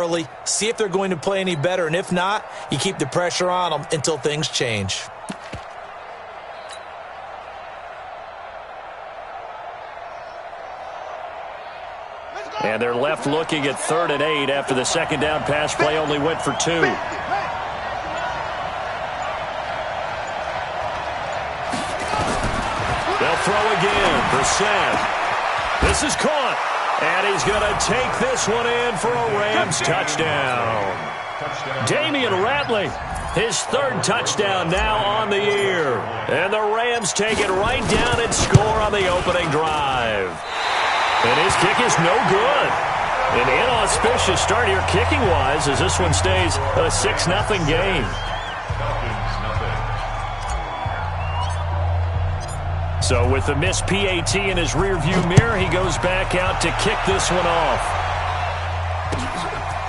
early, see if they're going to play any better, and if not, you keep the pressure on them until things change. And they're left looking at 3rd and 8 after the second down pass play only went for 2. They'll throw again. Brissett. This is caught. And he's going to take this one in for a Rams touchdown. Damian Ratley, his 3rd touchdown now on the year. And the Rams take it right down and score on the opening drive. And his kick is no good. An inauspicious start here kicking-wise as this one stays a 6-0 game. So with the missed PAT in his rearview mirror, he goes back out to kick this one off.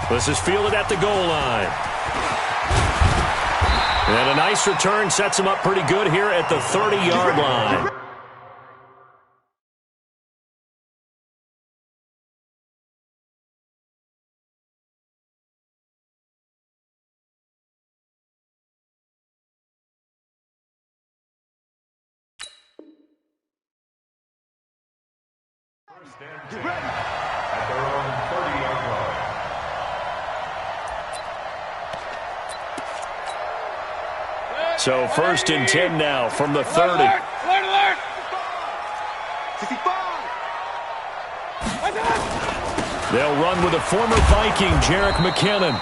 This is fielded at the goal line. And a nice return sets him up pretty good here at the 30-yard line. Get ready. At their own 30-yard line. So 1st and 10 now from the 30. Alert! 55. They'll run with the former Viking, Jerick McKinnon.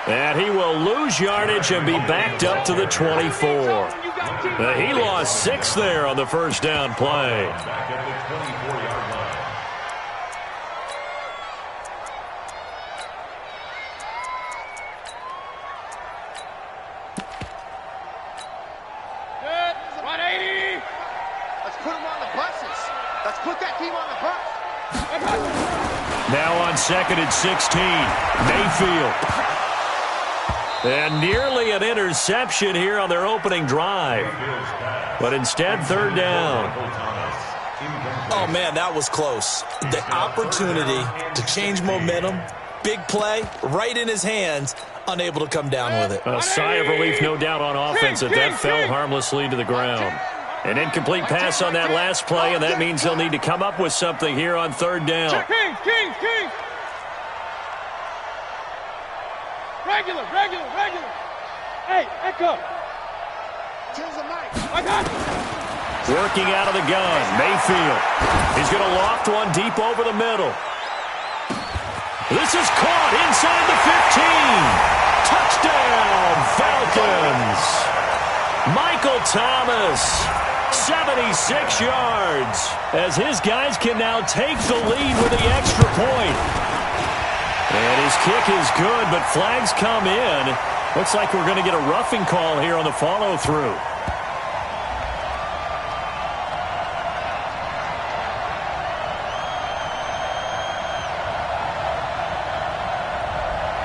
And he will lose yardage and be backed up to the 24. He lost 6 there on the first down play. Back at the 24-yard line. Now on 2nd and 16, Mayfield. And nearly an interception here on their opening drive. But instead, 3rd down. Oh, man, that was close. The opportunity to change momentum, big play, right in his hands, unable to come down with it. A sigh of relief, no doubt, on offense that fell harmlessly to the ground. An incomplete pass on that last play, and that means they'll need to come up with something here on 3rd down. Regular. Hey, Echo. Choose a mic. I got it. Working out of the gun, Mayfield. He's going to loft one deep over the middle. This is caught inside the 15. Touchdown, Falcons. Michael Thomas. 76 yards as his guys can now take the lead with the extra point. And his kick is good, but flags come in. Looks like we're going to get a roughing call here on the follow-through.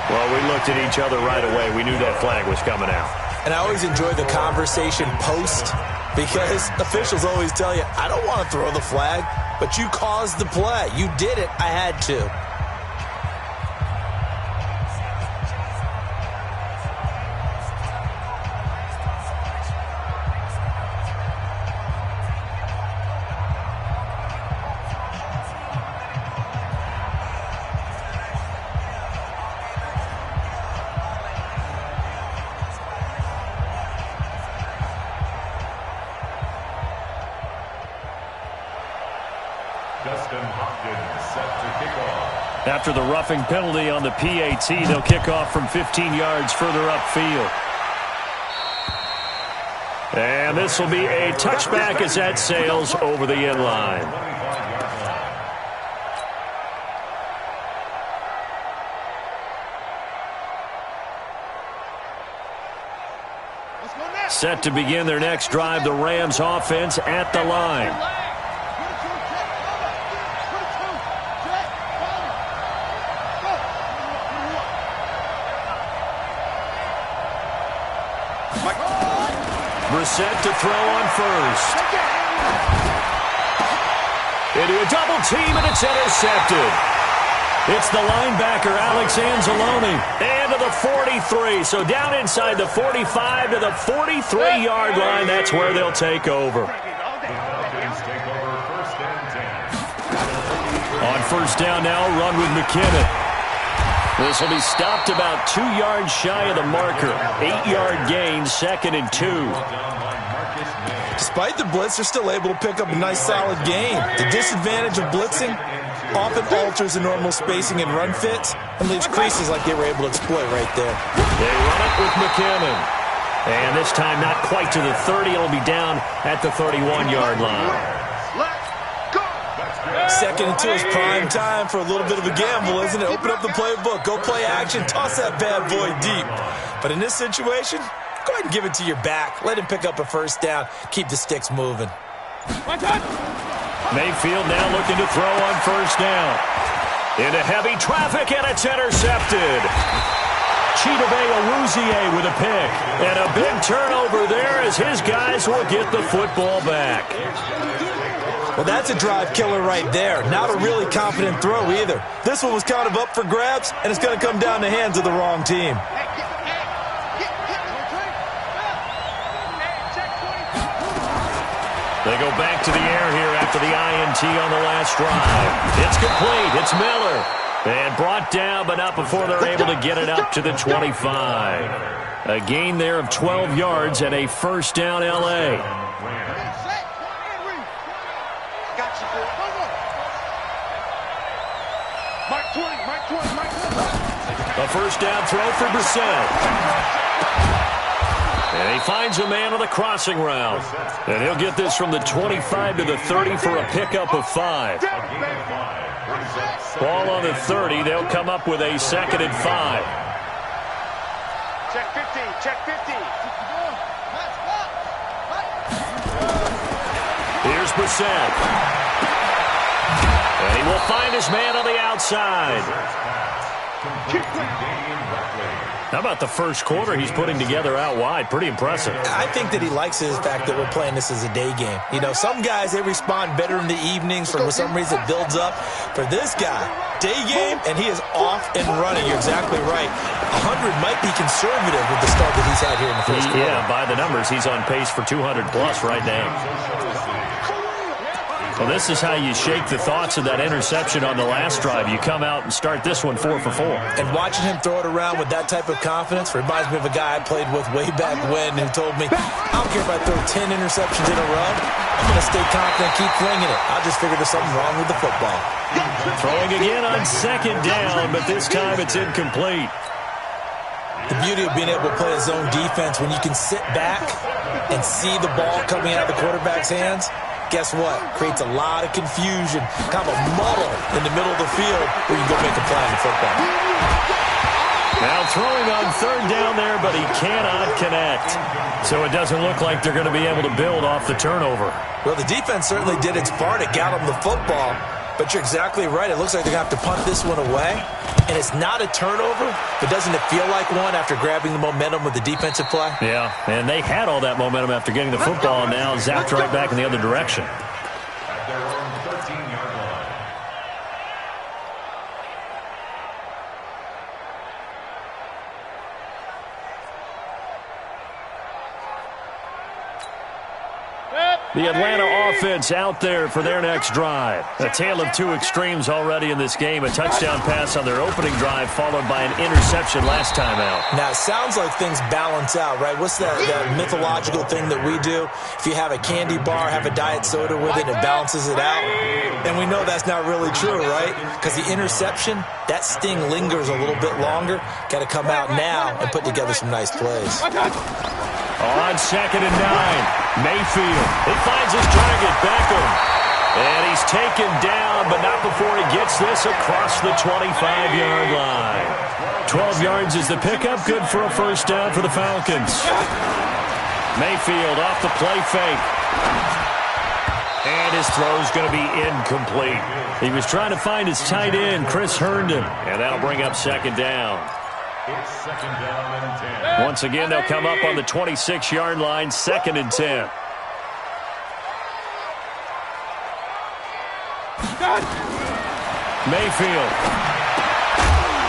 Well, we looked at each other right away. We knew that flag was coming out. And I always enjoy the conversation post, because officials always tell you, I don't want to throw the flag, but you caused the play. You did it. I had to. After the roughing penalty on the PAT, they'll kick off from 15 yards further upfield. And this will be a touchback as that sails over the end line. Set to begin their next drive, the Rams offense at the line. Brissett to throw on first. Into a double team, and it's intercepted. It's the linebacker, Alex Anzalone, and to the 43. So down inside the 45 to the 43-yard line. That's where they'll take over. On first down now, run with McKinnon. This will be stopped about 2 yards shy of the marker. 8-yard gain, 2nd and 2. Despite the blitz, they're still able to pick up a nice, solid gain. The disadvantage of blitzing often alters the normal spacing and run fits and leaves creases like they were able to exploit right there. They run it with McKinnon. And this time not quite to the 30. It'll be down at the 31-yard line. 2nd and 2 is prime time for a little bit of a gamble, isn't it? Open up the playbook, go play action, toss that bad boy deep. But in this situation, go ahead and give it to your back. Let him pick up a first down. Keep the sticks moving. Mayfield now looking to throw on first down. Into heavy traffic, and it's intercepted. Chidobe Awuzie with a pick. And a big turnover there as his guys will get the football back. Well, that's a drive killer right there. Not a really confident throw either. This one was kind of up for grabs, and it's going to come down the hands of the wrong team. They go back to the air here after the INT on the last drive. It's complete. It's Miller. And brought down, but not before they're able to get it up to the 25. A gain there of 12 yards and a first down L.A. A first down throw for Brissett. And he finds a man on the crossing route. And he'll get this from the 25 to the 30 for a pickup of 5. Ball on the 30. They'll come up with a 2nd and 5. Check 50. Check 50. Here's Brissett. And he will find his man on the outside. How about the first quarter he's putting together out wide? Pretty impressive. I think that he likes the fact that we're playing this as a day game. You know, some guys, they respond better in the evenings. For some reason, it builds up. For this guy, day game, and he is off and running. You're exactly right. 100 might be conservative with the start that he's had here in the first quarter. Yeah, by the numbers, he's on pace for 200-plus right now. Well, this is how you shake the thoughts of that interception on the last drive. You come out and start this one 4 for 4. And watching him throw it around with that type of confidence reminds me of a guy I played with way back when who told me, I don't care if I throw 10 interceptions in a row. I'm going to stay confident, keep flinging it. I just figured there's something wrong with the football. Throwing again on 2nd down, but this time it's incomplete. The beauty of being able to play a zone defense when you can sit back and see the ball coming out of the quarterback's hands. Guess what? Creates a lot of confusion, kind of a muddle in the middle of the field where you go make a play in football. Now throwing on 3rd down there, but he cannot connect. So it doesn't look like they're going to be able to build off the turnover. Well, the defense certainly did its part to get them the football, but you're exactly right. It looks like they're going to have to punt this one away. And it's not a turnover, but doesn't it feel like one after grabbing the momentum with the defensive play? Yeah, and they had all that momentum after getting the football, and now zapped right back in the other direction. At their own 13-yard line. The Atlanta offense out there for their next drive. A tale of two extremes already in this game. A touchdown pass on their opening drive followed by an interception last time out. Now, it sounds like things balance out, right? What's that mythological thing that we do? If you have a candy bar, have a diet soda with it, it balances it out. And we know that's not really true, right? Because the interception, that sting lingers a little bit longer. Got to come out now and put together some nice plays. On 2nd and 9, Mayfield. He finds his target, Beckham. And he's taken down, but not before he gets this across the 25-yard line. 12 yards is the pickup. Good for a first down for the Falcons. Mayfield off the play fake. And his throw's going to be incomplete. He was trying to find his tight end, Chris Herndon. And that'll bring up 2nd down. It's 2nd down and 10. Once again, they'll come up on the 26-yard line, 2nd and 10. Mayfield.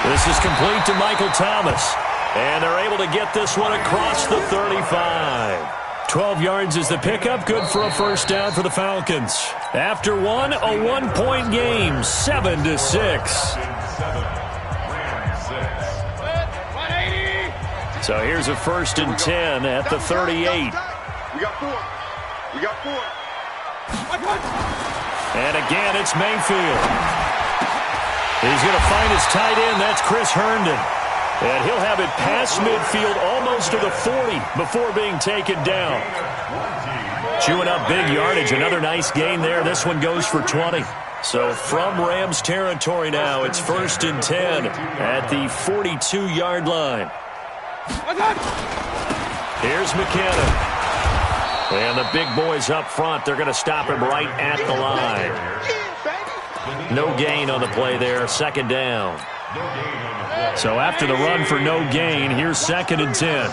This is complete to Michael Thomas. And they're able to get this one across the 35. 12 yards is the pickup. Good for a first down for the Falcons. After one, a one-point game, 7-6. So here's a 1st and 10 at the 38. We got four. And again, it's Mayfield. He's going to find his tight end. That's Chris Herndon. And he'll have it past midfield almost to the 40 before being taken down. Chewing up big yardage. Another nice gain there. This one goes for 20. So from Rams territory now, it's 1st and 10 at the 42-yard line. Here's McKinnon. And the big boys up front, they're going to stop him right at the line. No gain on the play there, 2nd down. So after the run for no gain, here's 2nd and 10.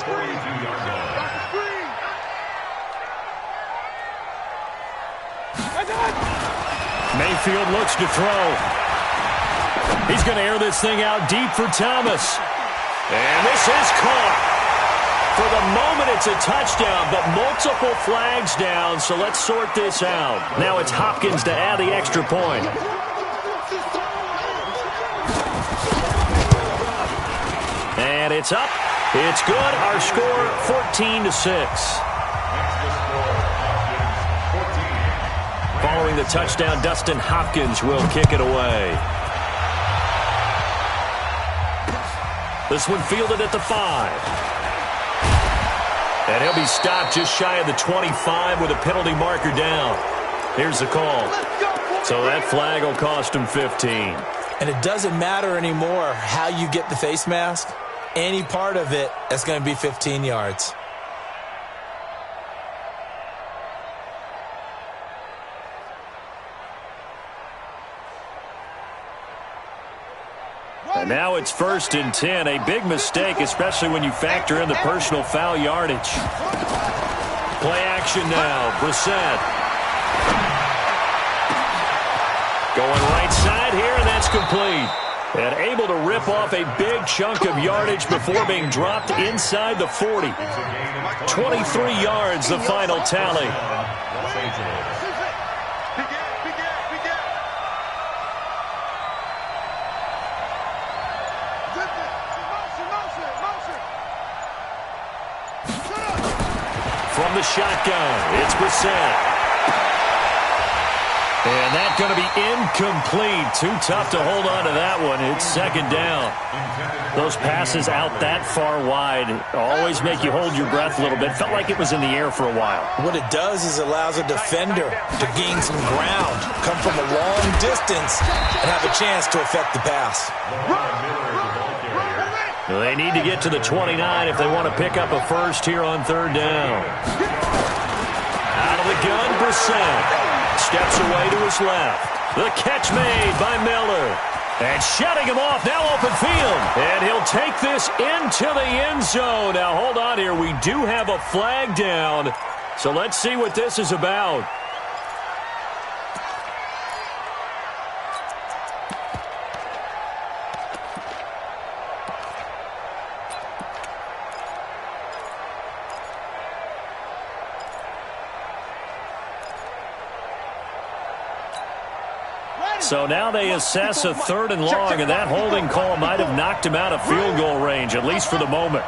Mayfield looks to throw. He's going to air this thing out deep for Thomas. And this is caught. For the moment, it's a touchdown, but multiple flags down, so let's sort this out. Now it's Hopkins to add the extra point. And it's up. It's good. Our score, 14-6. Following the touchdown, Dustin Hopkins will kick it away. This one fielded at the 5. And he'll be stopped just shy of the 25 with a penalty marker down. Here's the call. So that flag will cost him 15. And it doesn't matter anymore how you get the face mask. Any part of it, that's going to be 15 yards. And now it's 1st and 10. A big mistake, especially when you factor in the personal foul yardage. Play action now. Brissett. Going right side here, and that's complete. And able to rip off a big chunk of yardage before being dropped inside the 40. 23 yards, the final tally. From the shotgun, it's Brissett. And that's going to be incomplete. Too tough to hold on to that one. It's 2nd down. Those passes out that far wide always make you hold your breath a little bit. Felt like it was in the air for a while. What it does is it allows a defender to gain some ground, come from a long distance, and have a chance to affect the pass. They need to get to the 29 if they want to pick up a first here on 3rd down. Out of the gun, Brissett. Steps away to his left. The catch made by Miller. And shutting him off, now open field. And he'll take this into the end zone. Now, hold on here. We do have a flag down. So let's see what this is about. So now they assess a 3rd and long, and that holding call might have knocked him out of field goal range, at least for the moment.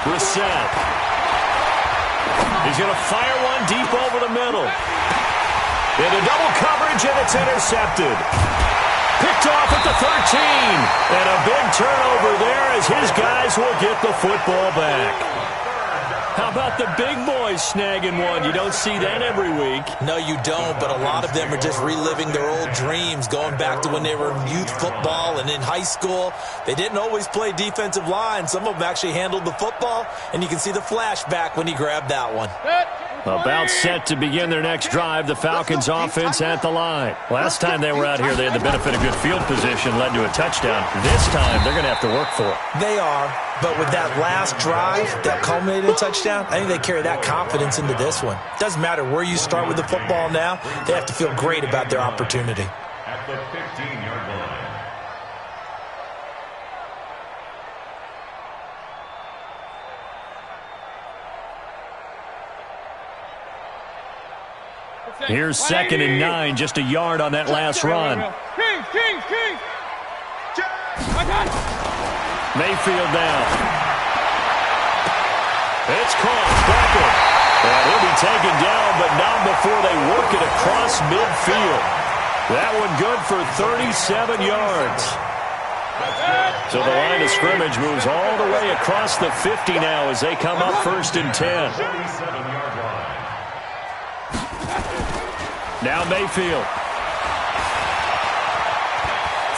Brissett. He's going to fire one deep over the middle. Into double coverage, and it's intercepted. Picked off at the 13. And a big turnover there as his guys will get the football back. How about the big boys snagging one? You don't see that every week. No, you don't, but a lot of them are just reliving their old dreams, going back to when they were in youth football and in high school. They didn't always play defensive line. Some of them actually handled the football, and you can see the flashback when he grabbed that one. About set to begin their next drive, the Falcons offense at the line. Last time they were out here, they had the benefit of good field position, led to a touchdown. This time, they're going to have to work for it. They are, but with that last drive that culminated in a touchdown, I think they carry that confidence into this one. Doesn't matter where you start with the football now, they have to feel great about their opportunity. At the 15-yard line. Here's 2nd and 9, just a yard on that last run. Kings. Mayfield down. It's caught. Beckett. And he'll be taken down, but not before they work it across midfield. That one good for 37 yards. So the line of scrimmage moves all the way across the 50 now as they come up 1st and 10. Now Mayfield.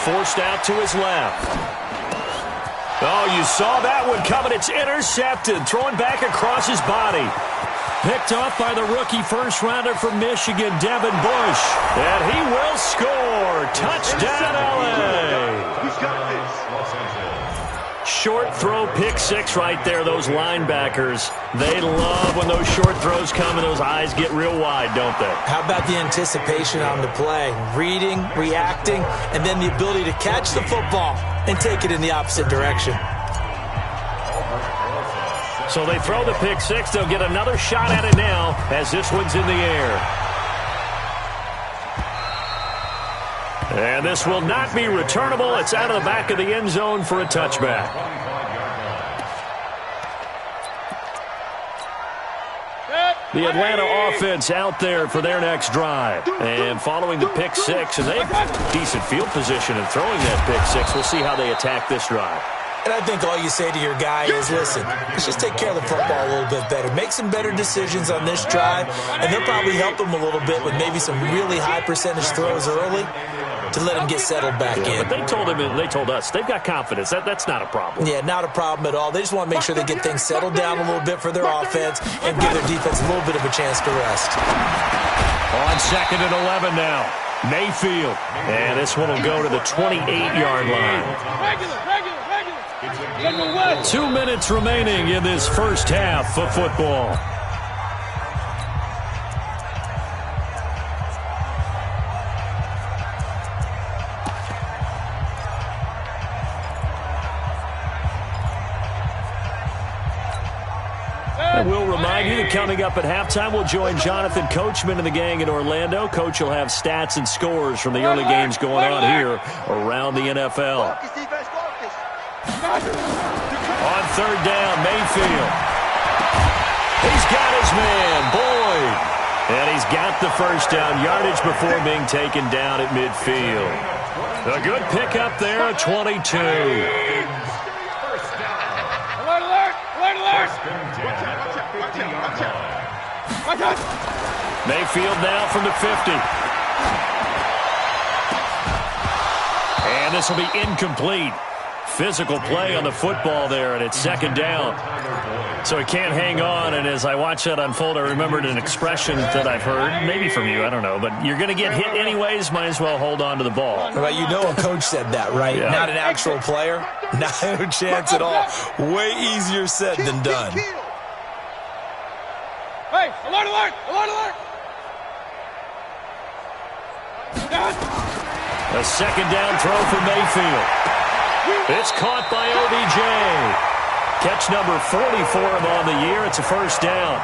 Forced out to his left. Oh, you saw that one coming. It's intercepted. Throwing back across his body. Picked off by the rookie first-rounder from Michigan, Devin Bush. And he will score. Touchdown, L.A. Short throw, pick six right there, those linebackers. They love when those short throws come and those eyes get real wide, don't they? How about the anticipation on the play? Reading, reacting, and then the ability to catch the football and take it in the opposite direction. So they throw the pick six. They'll get another shot at it now as this one's in the air. And this will not be returnable. It's out of the back of the end zone for a touchback. The Atlanta offense out there for their next drive. And following the pick six, and they've decent field position in throwing that pick six. We'll see how they attack this drive. And I think all you say to your guy is, listen, let's just take care of the football a little bit better. Make some better decisions on this drive, and they'll probably help him a little bit with maybe some really high percentage throws early to let him get settled back in. But they told us, they've got confidence. That's not a problem. Yeah, not a problem at all. They just want to make sure they get things settled down a little bit for their offense and give their defense a little bit of a chance to rest. On 2nd and 11 now, Mayfield. And this one will go to the 28-yard line. 2 minutes remaining in this first half of football. And we'll remind you that coming up at halftime, we'll join Jonathan Coachman and the gang in Orlando. Coach will have stats and scores from the early games going on here around the NFL. On 3rd down, Mayfield. He's got his man, Boyd. And he's got the first down yardage before being taken down at midfield. A good pickup there at 22. Alert! Mayfield now from the 50. And this will be incomplete. Physical play on the football there, and it's 2nd down. So he can't hang on, and as I watch that unfold, I remembered an expression that I've heard, maybe from you, I don't know, but you're going to get hit anyways, might as well hold on to the ball. Well, you know a coach said that, right? Yeah. Not an actual player. Not a chance at all. Way easier said than done. Hey, alert! A 2nd down throw for Mayfield. It's caught by OBJ. Catch number 40 for him on the year. It's a first down.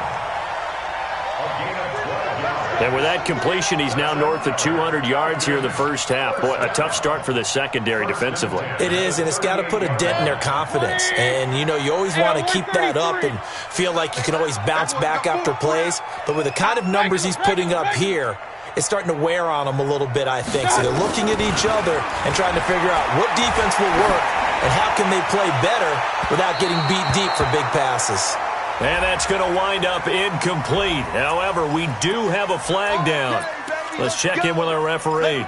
And with that completion, he's now north of 200 yards here in the first half. Boy, a tough start for the secondary defensively. It is, and it's got to put a dent in their confidence. And, you know, you always want to keep that up and feel like you can always bounce back after plays. But with the kind of numbers he's putting up here, it's starting to wear on them a little bit, I think. So they're looking at each other and trying to figure out what defense will work and how can they play better without getting beat deep for big passes. And that's going to wind up incomplete. However, we do have a flag down. Let's check in with our referee.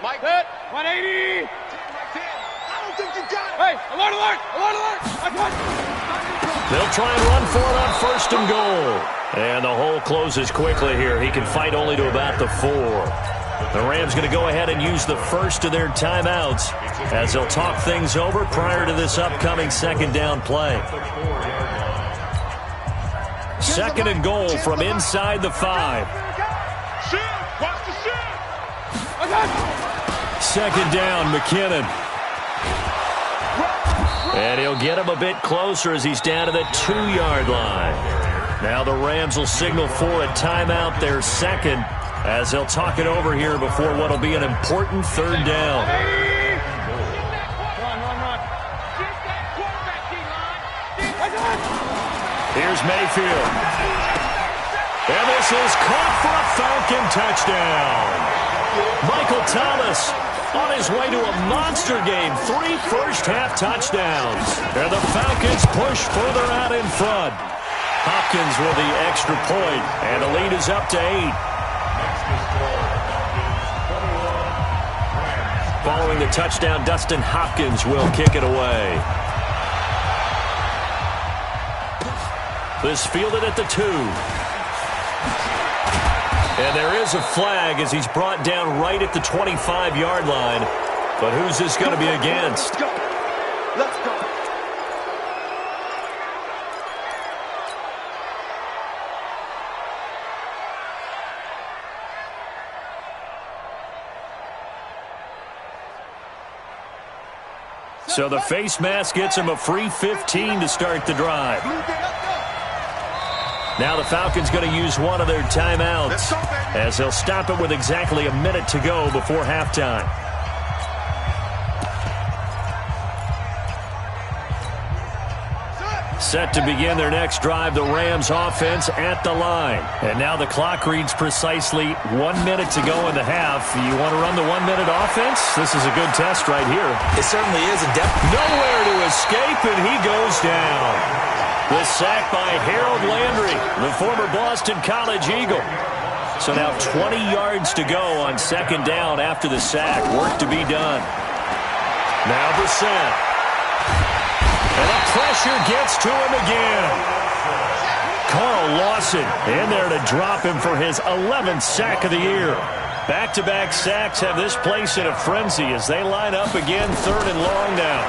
Mike, 180. Hey, alert! They'll try and run for it on 1st and goal. And the hole closes quickly here. He can fight only to about the 4. The Rams going to go ahead and use the first of their timeouts as they'll talk things over prior to this upcoming 2nd down play. 2nd and goal from inside the 5. 2nd down, McKinnon. And he'll get him a bit closer as he's down to the 2-yard line. Now the Rams will signal for a timeout, their second, as they'll talk it over here before what will be an important third down. Here's Mayfield. And this is caught for a Falcon touchdown. Michael Thomas on his way to a monster game. 3 first-half touchdowns. And the Falcons push further out in front. Hopkins with the extra point, and the lead is up to 8. Following the touchdown, Dustin Hopkins will kick it away. This fielded at the 2. And there is a flag as he's brought down right at the 25-yard line. But who's this going to be against? Let's go. Let's go. So the face mask gets him a free 15 to start the drive. Now the Falcons going to use one of their timeouts as they'll stop it with exactly a minute to go before halftime. Set to begin their next drive, the Rams offense at the line. And now the clock reads precisely 1 minute to go in the half. You want to run the 1-minute offense? This is a good test right here. It certainly is. Nowhere to escape, and he goes down. The sack by Harold Landry, the former Boston College Eagle. So now 20 yards to go on second down after the sack. Work to be done. Now Brissett. And the pressure gets to him again. Carl Lawson in there to drop him for his 11th sack of the year. Back-to-back sacks have this place in a frenzy as they line up again, 3rd and long now.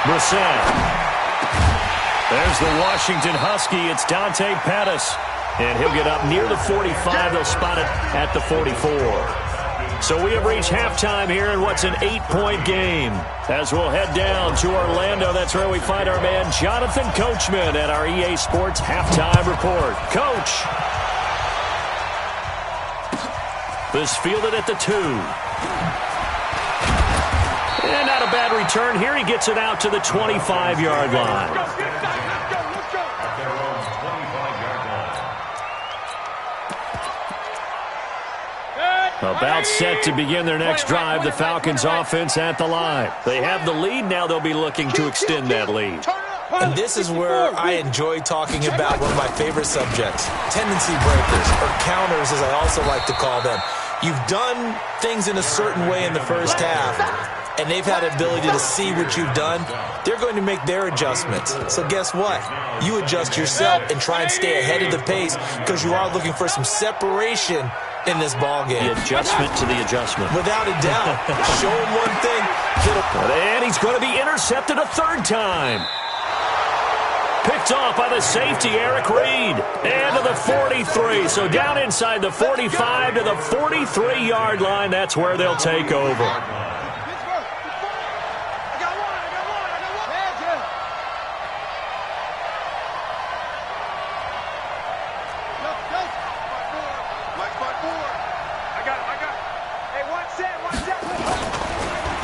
Brissett. There's the Washington Husky. It's Dante Pettis. And he'll get up near the 45. They'll spot it at the 44. So we have reached halftime here in what's an 8-point game. As we'll head down to Orlando, that's where we find our man Jonathan Coachman at our EA Sports Halftime Report. Coach. This fielded at the 2. And not a bad return here. He gets it out to the 25-yard line. About set to begin their next drive, the Falcons offense at the line. They have the lead. Now they'll be looking to extend that lead. And this is where I enjoy talking about one of my favorite subjects, tendency breakers, or counters as I also like to call them. You've done things in a certain way in the first half, and they've had the ability to see what you've done. They're going to make their adjustments. So guess what? You adjust yourself and try and stay ahead of the pace because you are looking for some separation in this ball game. The adjustment to the adjustment. Without a doubt. Show him one thing. And he's going to be intercepted a 3rd time. Picked off by the safety, Eric Reed. And to the 43. So down inside the 45 to the 43-yard line. That's where they'll take over.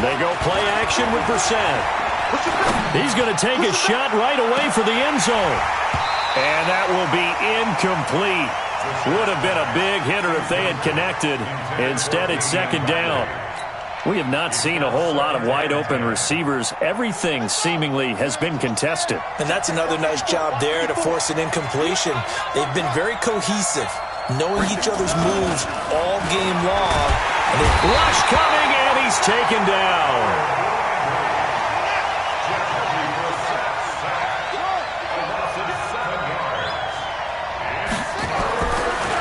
They go play action with Brissett. He's going to take a shot right away for the end zone. And that will be incomplete. Would have been a big hitter if they had connected. Instead, it's 2nd down. We have not seen a whole lot of wide-open receivers. Everything seemingly has been contested. And that's another nice job there to force an incompletion. They've been very cohesive, knowing each other's moves all game long. And rush coming, and he's taken down.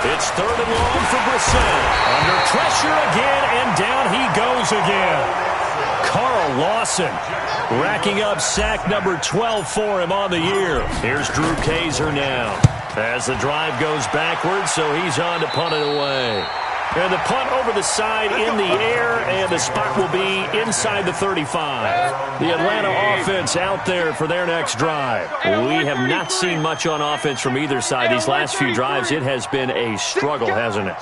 It's 3rd and long for Brissett. Under pressure again, and down he goes again. Carl Lawson racking up sack number 12 for him on the year. Here's Drew Kaiser now as the drive goes backwards, so he's on to punt it away. And the punt over the side in the air, and the spot will be inside the 35. The Atlanta offense out there for their next drive. We have not seen much on offense from either side these last few drives. It has been a struggle, hasn't it?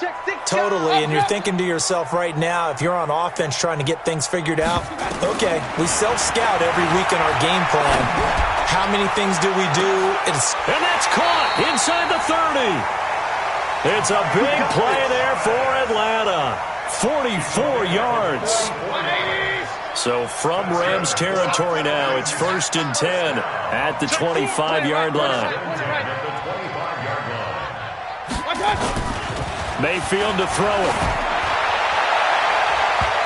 Totally, and you're thinking to yourself right now, if you're on offense trying to get things figured out, okay, we self-scout every week in our game plan. How many things do we do? And that's caught inside the 30. It's a big play there for Atlanta. 44 yards. So from Rams territory now, it's 1st and 10 at the 25-yard line. Mayfield to throw it.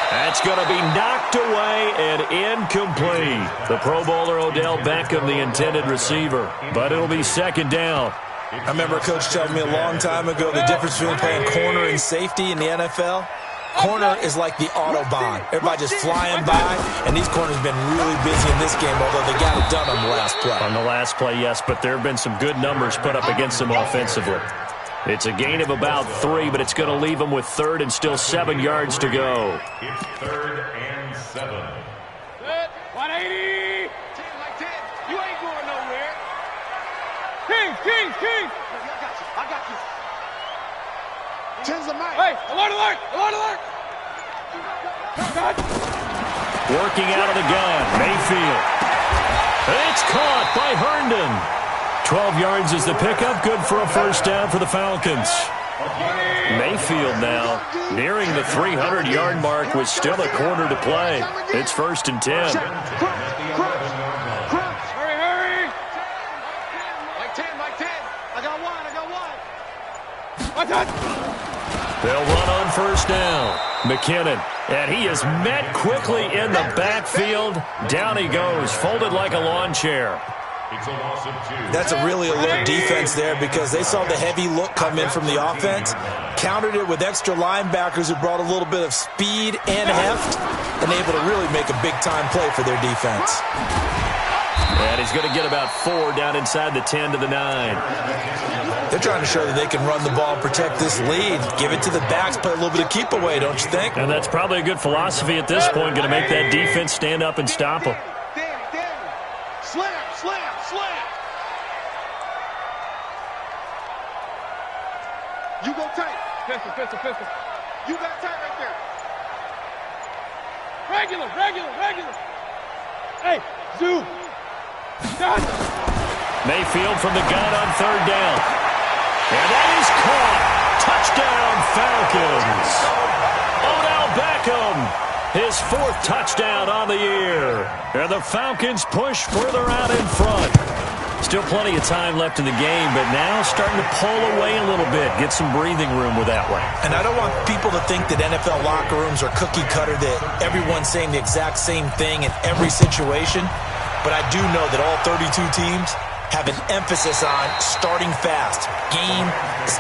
That's going to be knocked away and incomplete. The Pro Bowler Odell Beckham, the intended receiver. But it'll be 2nd down. I remember a coach telling me a long time ago the difference between playing corner and safety in the NFL. Corner is like the Autobahn. Everybody just flying by, and these corners have been really busy in this game, although they got it done on the last play. On the last play, yes, but there have been some good numbers put up against them offensively. It's a gain of about 3, but it's going to leave them with 3rd and still 7 yards to go. It's 3rd and 7. 180. 10 like 10. You ain't going nowhere. King. I got you. 10's a mic. Hey, alert. Working out of the gun, Mayfield. It's caught by Herndon. 12 yards is the pickup, good for a 1st down for the Falcons. Mayfield now nearing the 300-yard mark with still a quarter to play. It's 1st and 10. Hurry. Like 10. I got one. They'll run on 1st down. McKinnon, and he is met quickly in the backfield. Down he goes, folded like a lawn chair. It's a loss of 2. That's a really alert defense there because they saw the heavy look come in from the offense, countered it with extra linebackers who brought a little bit of speed and heft, and able to really make a big-time play for their defense. And he's going to get about 4 down inside the 10 to the 9. They're trying to show that they can run the ball and protect this lead. Give it to the backs, play a little bit of keep away, don't you think? And that's probably a good philosophy at this point, going to make that defense stand up and stop them. Slam. You go tight. Pistol. You got tight right there. Regular. Hey, zoom. Mayfield from the gun on 3rd down. And that is caught. Touchdown, Falcons. Odell Beckham, his 4th touchdown on the year. And the Falcons push further out in front. Still plenty of time left in the game, but now starting to pull away a little bit, get some breathing room with that one. And I don't want people to think that NFL locker rooms are cookie cutter, that everyone's saying the exact same thing in every situation. But I do know that all 32 teams have an emphasis on starting fast. Game,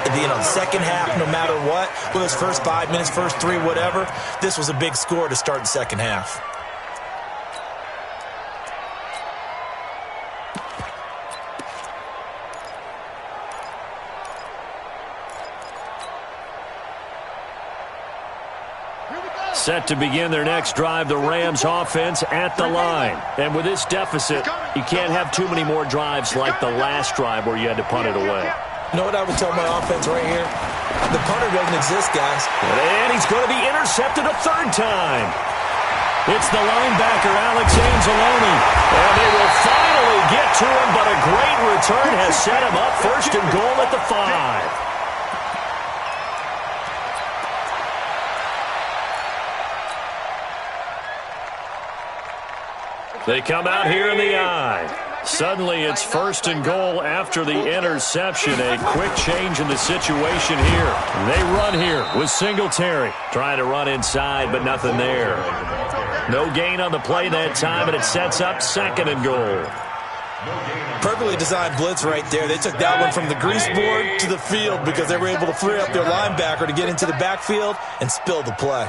the second half, no matter what, whether it's first 5 minutes, first 3, whatever. This was a big score to start the second half. Set to begin their next drive, the Rams offense at the line. And with this deficit, you can't have too many more drives like the last drive where you had to punt it away. You know what I would tell my offense right here? The punter doesn't exist, guys. And he's going to be intercepted a 3rd time. It's the linebacker, Alex Anzalone. And they will finally get to him, but a great return has set him up 1st and goal at the 5. They come out here in the eye. Suddenly it's 1st and goal after the interception. A quick change in the situation here. They run here with Singletary. Trying to run inside, but nothing there. No gain on the play that time, and it sets up 2nd and goal. Perfectly designed blitz right there. They took that one from the grease board to the field because they were able to free up their linebacker to get into the backfield and spill the play.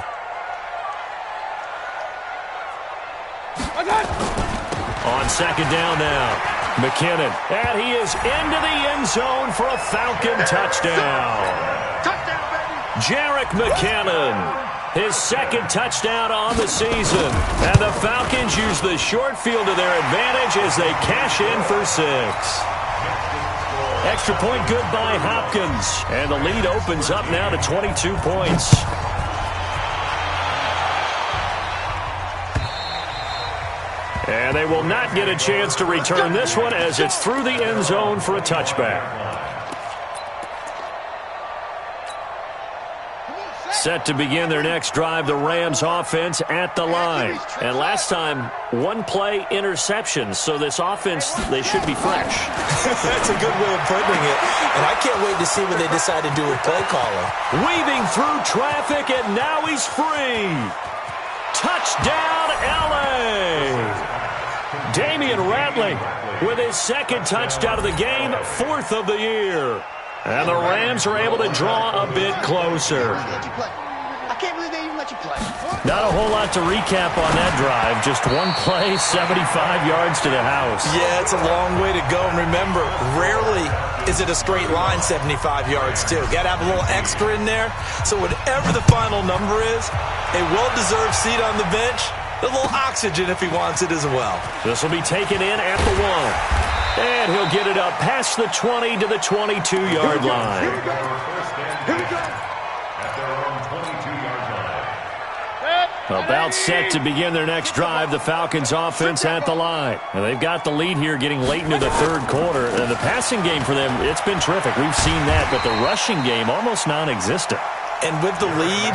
On 2nd down now, McKinnon, and he is into the end zone for a Falcon touchdown. Touchdown, baby. Jerick McKinnon, his second touchdown on the season. And the Falcons use the short field to their advantage as they cash in for 6. Extra point good by Hopkins. And the lead opens up now to 22 points. And they will not get a chance to return this one as it's through the end zone for a touchback. Set to begin their next drive, the Rams offense at the line. And last time, one-play interception, so this offense, they should be fresh. That's a good way of putting it. And I can't wait to see what they decide to do with play calling. Weaving through traffic, and now he's free. Touchdown, L.A. Damian Ratley with his second touchdown of the game, 4th of the year. And the Rams are able to draw a bit closer. I can't believe they even let you play. Not a whole lot to recap on that drive. Just one play, 75 yards to the house. Yeah, it's a long way to go. And remember, rarely is it a straight line 75 yards, too. Got to have a little extra in there. So whatever the final number is, a well-deserved seat on the bench, a little oxygen if he wants it as well. This will be taken in at the 1. And he'll get it up past the 20 to the 22-yard line. Here we go. At their own 22-yard line. About set to begin their next drive, the Falcons offense at the line. And they've got the lead here getting late into the third quarter. And the passing game for them, it's been terrific. We've seen that, but the rushing game almost non-existent. And with the lead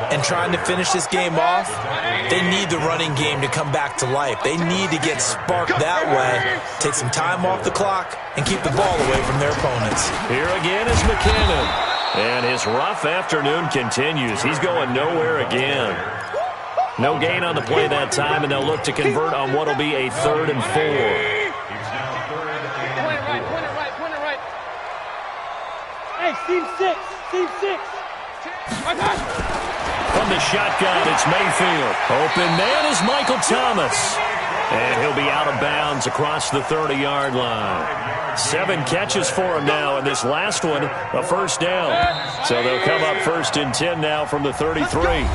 and trying to finish this game off, they need the running game to come back to life. They need to get sparked that way, take some time off the clock, and keep the ball away from their opponents. Here again is McKinnon. And his rough afternoon continues. He's going nowhere again. No gain on the play that time, and they'll look to convert on what will be a 3rd and 4. Point it right. Hey, Steve 6. From the shotgun, it's Mayfield. Open man is Michael Thomas. And he'll be out of bounds across the 30-yard line. 7 catches for him now, and this last one, a first down. So they'll come up 1st and 10 now from the 33.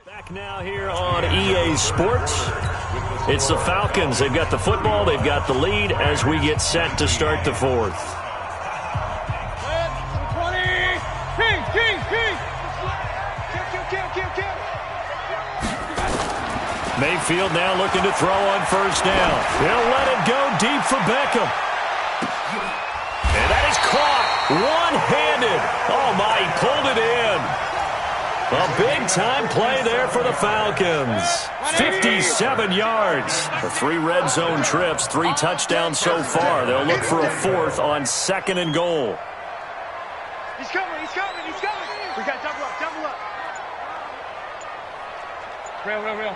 Back now here on EA Sports. It's the Falcons. They've got the football. They've got the lead as we get set to start the 4th. Mayfield now looking to throw on first down. He'll let it go deep for Beckham. And that is caught one-handed. Oh, my, he pulled it in. A big-time play there for the Falcons. 57 yards. For 3 red zone trips, 3 touchdowns so far. They'll look for a 4th on 2nd and goal. He's coming. We got double up. Real.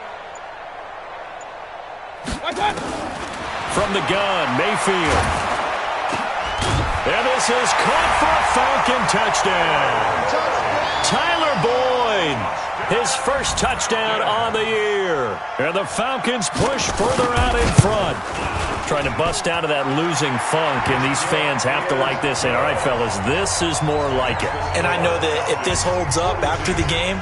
From the gun, Mayfield. And this is caught for a Falcon touchdown. Tyler Boyd, his first touchdown on the year. And the Falcons push further out in front. Trying to bust out of that losing funk, and these fans have to like this. Say, all right, fellas, this is more like it. And I know that if this holds up after the game,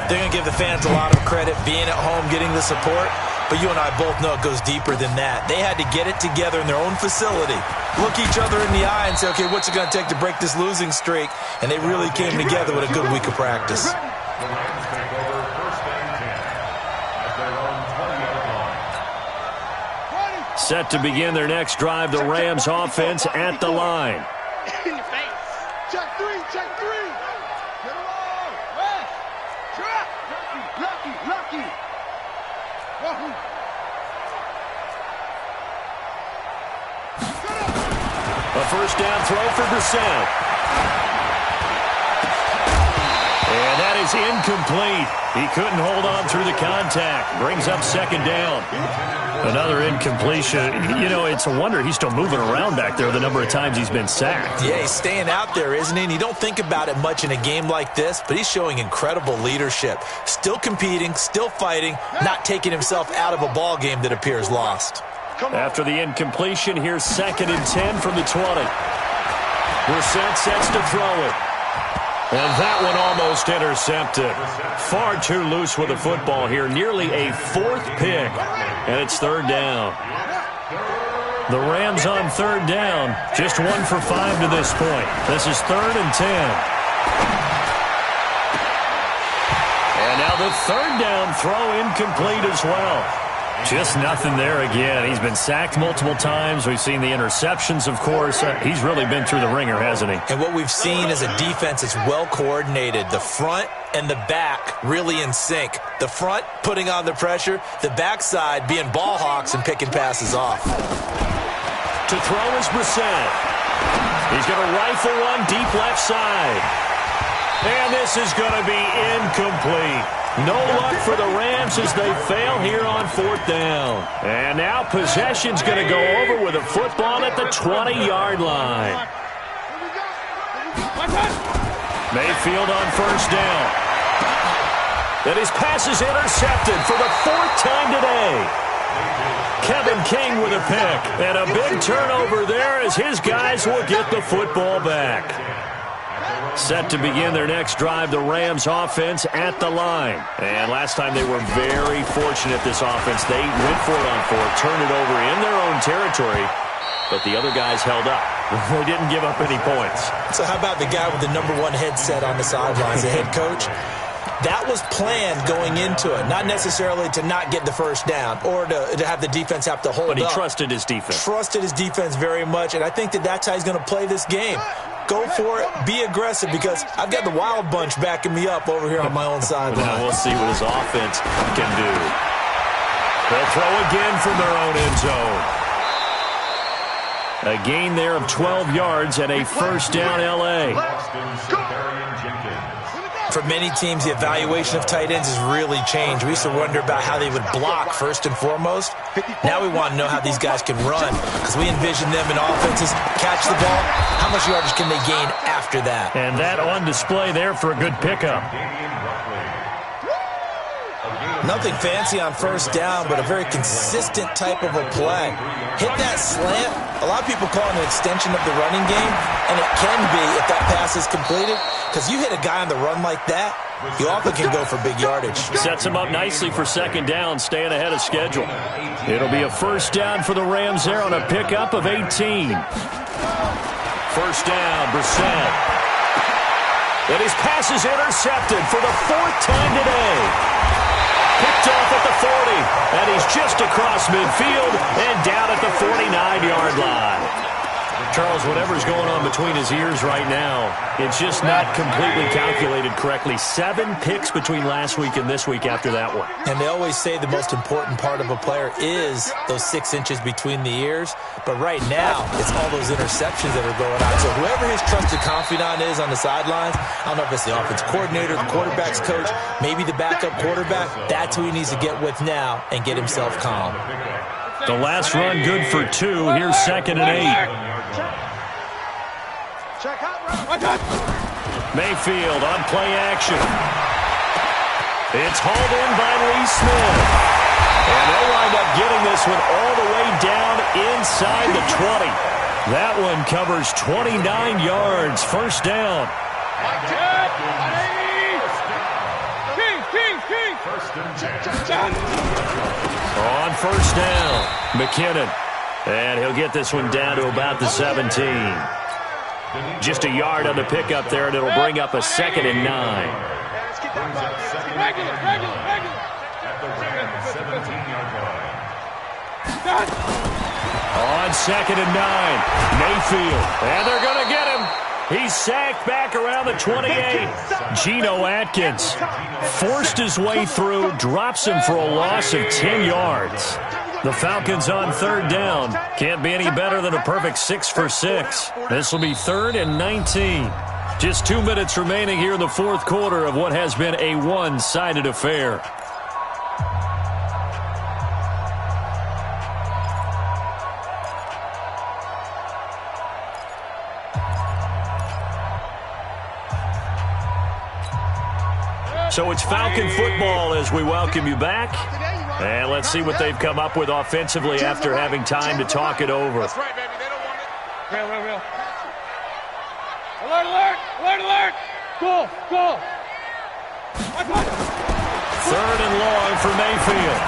they're going to give the fans a lot of credit being at home, getting the support. But you and I both know it goes deeper than that. They had to get it together in their own facility, look each other in the eye and say, okay, what's it going to take to break this losing streak? And they really came together with a good week of practice. The Rams take over 1st and 10 at their own 20-yard line. Set to begin their next drive, the Rams offense at the line. In the face. Check 3. Get along. West. Trap. Lucky. A first down throw for Brissett. And that is incomplete. He couldn't hold on through the contact. Brings up second down. Another incompletion. You know, it's a wonder he's still moving around back there the number of times he's been sacked. Yeah, he's staying out there, isn't he? And you don't think about it much in a game like this, but he's showing incredible leadership. Still competing, still fighting, not taking himself out of a ball game that appears lost. After the incompletion, here's 2nd and 10 from the 20. Brissett sets to throw it. And that one almost intercepted. Far too loose with the football here. Nearly a 4th pick. And it's 3rd down. The Rams on 3rd down. Just 1 for 5 to this point. This is 3rd and 10. And now the 3rd down throw incomplete as well. Just nothing there again. He's been sacked multiple times. We've seen the interceptions, of course. He's really been through the ringer, hasn't he? And what we've seen is a defense that's well coordinated. The front and the back really in sync. The front putting on the pressure. The backside being ball hawks and picking passes off. To throw is Brissett. He's going to rifle one deep left side. And this is going to be incomplete. No luck for the Rams as they fail here on 4th down. And now possession's going to go over with a football at the 20-yard line. Mayfield on 1st down. And his pass is intercepted for the 4th time today. Kevin King with a pick. And a big turnover there as his guys will get the football back. Set to begin their next drive, the Rams offense at the line. And last time they were very fortunate, this offense. They went for it on 4th, turned it over in their own territory, but the other guys held up. They didn't give up any points. So how about the guy with the #1 headset on the sidelines, the head coach? That was planned going into it, not necessarily to not get the 1st down or to have the defense have to hold up. But he trusted his defense. Trusted his defense very much, and I think that's how he's going to play this game. Go for it. Be aggressive because I've got the wild bunch backing me up over here on my own sideline. Now we'll see what his offense can do. They'll throw again from their own end zone. A gain there of 12 yards and a 1st down L.A. For many teams, the evaluation of tight ends has really changed. We used to wonder about how they would block first and foremost. Now we want to know how these guys can run because we envision them in offenses catch the ball. How much yardage can they gain after that? And that on display there for a good pickup. Nothing fancy on 1st down, but a very consistent type of a play. Hit that slant. A lot of people call it an extension of the running game, and it can be if that pass is completed, because you hit a guy on the run like that, you often can go for big yardage. Sets him up nicely for 2nd down, staying ahead of schedule. It'll be a 1st down for the Rams there on a pickup of 18. 1st down, Brissett. And his pass is intercepted for the 4th time today. Picked off at the 40, and he's just across midfield and down at the 49-yard line. Charles, whatever's going on between his ears right now, it's just not completely calculated correctly. 7 picks between last week and this week after that one. And they always say the most important part of a player is those 6 inches between the ears. But right now, it's all those interceptions that are going on. So whoever his trusted confidant is on the sidelines, I don't know if it's the offense coordinator, the quarterback's coach, maybe the backup quarterback, that's who he needs to get with now and get himself calm. The last run good for 2. Here's 2nd and 8. Mayfield on play action. It's hauled in by Lee Smith. And they'll wind up getting this one all the way down inside the 20. That one covers 29 yards. 1st down. On 1st down, McKinnon. And he'll get this one down to about the 17. Just a yard on the pickup there, and it'll bring up a 2nd and 9. On 2nd and 9, Mayfield. And they're going to get him. He's sacked back around the 28. Geno Atkins forced his way through, drops him for a loss of 10 yards. The Falcons on 3rd down. Can't be any better than a perfect 6 for 6. This will be 3rd and 19. Just 2 minutes remaining here in the fourth quarter of what has been a one-sided affair. So it's Falcon football as we welcome you back. And let's see what they've come up with offensively after having time to talk it over. That's right, baby. They don't want it. Real. Alert. Go. Third and long for Mayfield.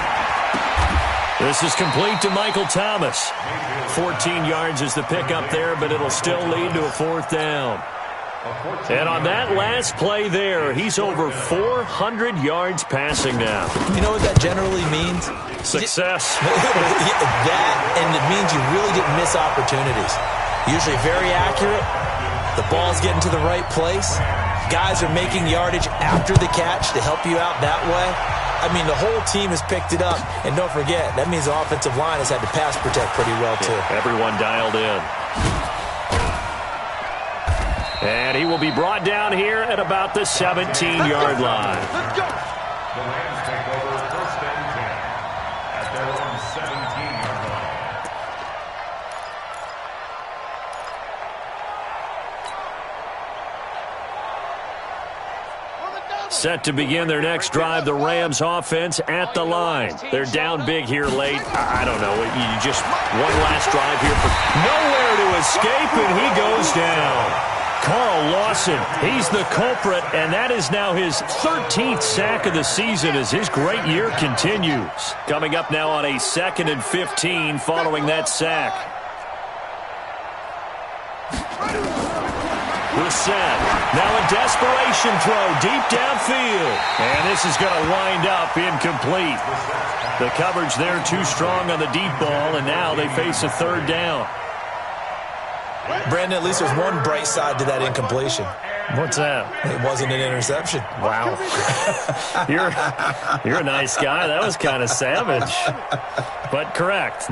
This is complete to Michael Thomas. 14 yards is the pickup there, but it'll still lead to a fourth down. And on that last play there, he's over 400 yards passing now. You know what that generally means? Success. That, and it means you really didn't miss opportunities. Usually very accurate. The ball's getting to the right place. Guys are making yardage after the catch to help you out that way. I mean, the whole team has picked it up. And don't forget, that means the offensive line has had to pass protect pretty well, too. Yeah, everyone dialed in. And he will be brought down here at about the 17-yard line. Let's go. The Rams take over first and 10 at their own 17-yard line. Set to begin their next drive, the Rams offense at the line. They're down big here late. I don't know. You just one last drive here for nowhere to escape, and he goes down. Carl Lawson, he's the culprit, and that is now his 13th sack of the season as his great year continues. Coming up now on a 2nd and 15 following that sack. Brissett, now a desperation throw deep downfield. And this is going to wind up incomplete. The coverage there too strong on the deep ball, and now they face a third down. Brandon, at least there's one bright side to that incompletion. What's that? It wasn't an interception. Wow. You're a nice guy. That was kind of savage. But correct.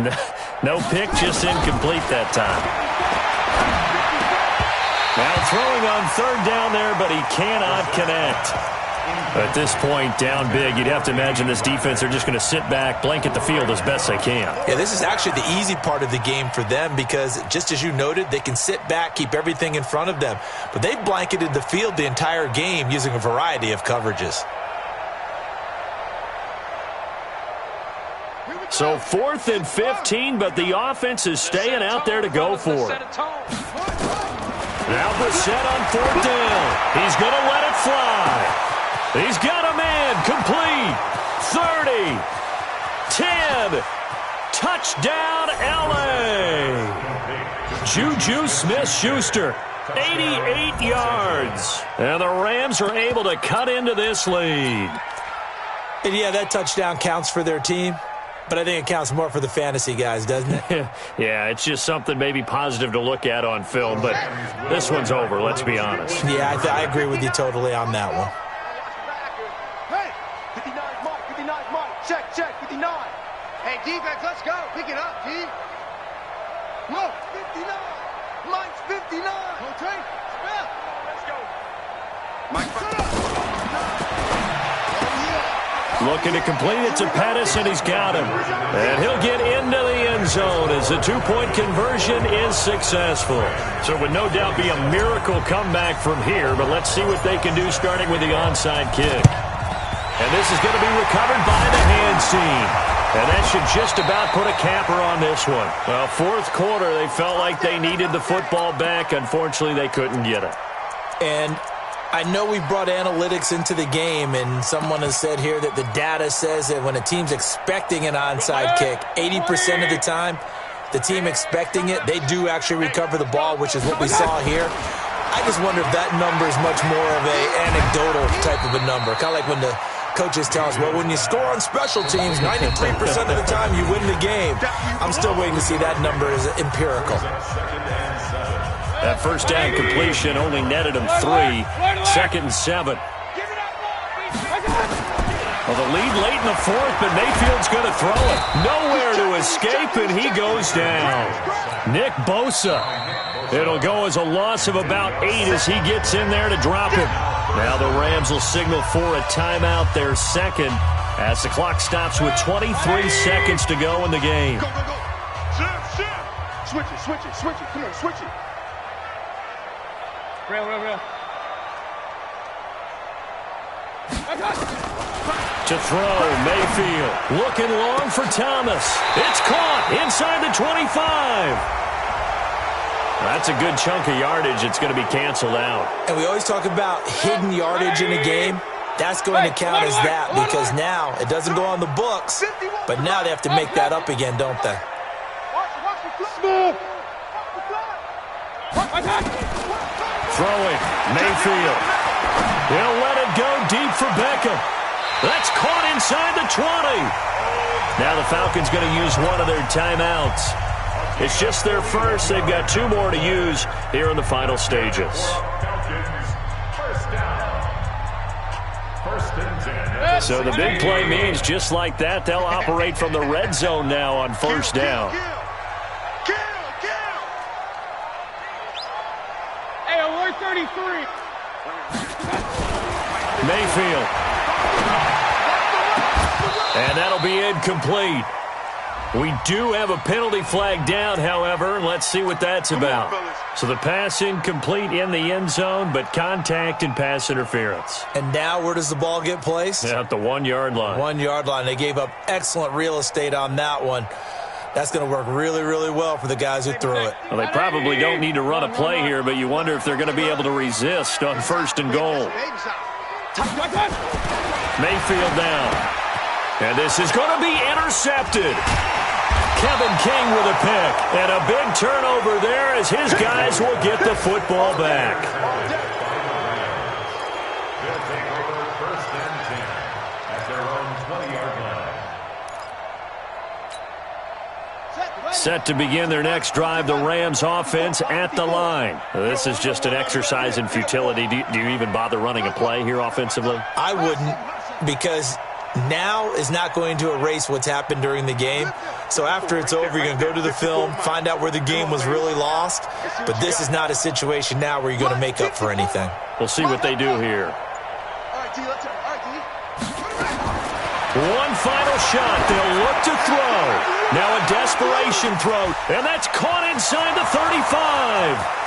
No pick, just incomplete that time. Now throwing on third down there, but he cannot connect. At this point, down big, you'd have to imagine this defense are just going to sit back, blanket the field as best they can. Yeah, this is actually the easy part of the game for them because, just as you noted, they can sit back, keep everything in front of them. But they've blanketed the field the entire game using a variety of coverages. So 4th and 15, but the offense is staying out there to go for it. Now Brissett on fourth down. He's going to let it fly. He's got a man complete. 30, 10, touchdown LA. Juju Smith-Schuster, 88 yards. And the Rams are able to cut into this lead. And yeah, that touchdown counts for their team. But I think it counts more for the fantasy guys, doesn't it? Yeah, it's just something maybe positive to look at on film. But this one's over, let's be honest. Yeah, I agree with you totally on that one. Hey, 59 Mike. Check, 59. Hey, defense, let's go. Pick it up, D. No, 59. Mike's 59. Okay. Smith. Let's go. Mike, looking to complete it to Pettis, and he's got him. And he'll get into the end zone as the two-point conversion is successful. So it would no doubt be a miracle comeback from here, but let's see what they can do starting with the onside kick. And this is going to be recovered by the hands team. And that should just about put a capper on this one. Well, fourth quarter, they felt like they needed the football back. Unfortunately, they couldn't get it. And I know we brought analytics into the game, and someone has said here that the data says that when a team's expecting an onside kick, 80% of the time, the team expecting it, they do actually recover the ball, which is what we saw here. I just wonder if that number is much more of a anecdotal type of a number, kind of like when the coaches tell us, well, when you score on special teams, 93% of the time you win the game. I'm still waiting to see that number as empirical. That first down completion only netted him 3. 2nd and 7. Well, the lead late in the fourth, but Mayfield's going to throw it. Nowhere to escape, and he goes down. Nick Bosa. It'll go as a loss of about 8 as he gets in there to drop him. Now the Rams will signal for a timeout, their second, as the clock stops with 23 seconds to go in the game. Go, go, go. Shift. Switch it. Come on, switch it. Real. To throw, Mayfield. Looking long for Thomas. It's caught inside the 25. That's a good chunk of yardage. It's going to be canceled out. And we always talk about hidden yardage in a game. That's going to count as that because now it doesn't go on the books, but now they have to make that up again, don't they? Throwing, Mayfield. He'll let it go deep for Beckham. That's caught inside the 20. Now the Falcons going to use one of their timeouts. It's just their first. They've got 2 more to use here in the final stages. So the big play means just like that, they'll operate from the red zone now on first down. Hey, alert 33. Mayfield. And that'll be incomplete. We do have a penalty flag down, however. Let's see what that's about. So the pass incomplete in the end zone, but contact and pass interference. And now where does the ball get placed? At the 1-yard line. 1-yard line. They gave up excellent real estate on that one. That's going to work really, really well for the guys who threw it. Well, they probably don't need to run a play here, but you wonder if they're going to be able to resist on first and goal. Mayfield down. And this is going to be intercepted. Kevin King with a pick. And a big turnover there as his guys will get the football back. They'll take over first and 10 at their own 20-yard line. Set to begin their next drive, the Rams offense at the line. This is just an exercise in futility. Do you even bother running a play here offensively? I wouldn't, because now is not going to erase what's happened during the game. So after it's over, you're going to go to the film, find out where the game was really lost. But this is not a situation now where you're going to make up for anything. We'll see what they do here. One final shot. They'll look to throw. Now a desperation throw. And that's caught inside the 35.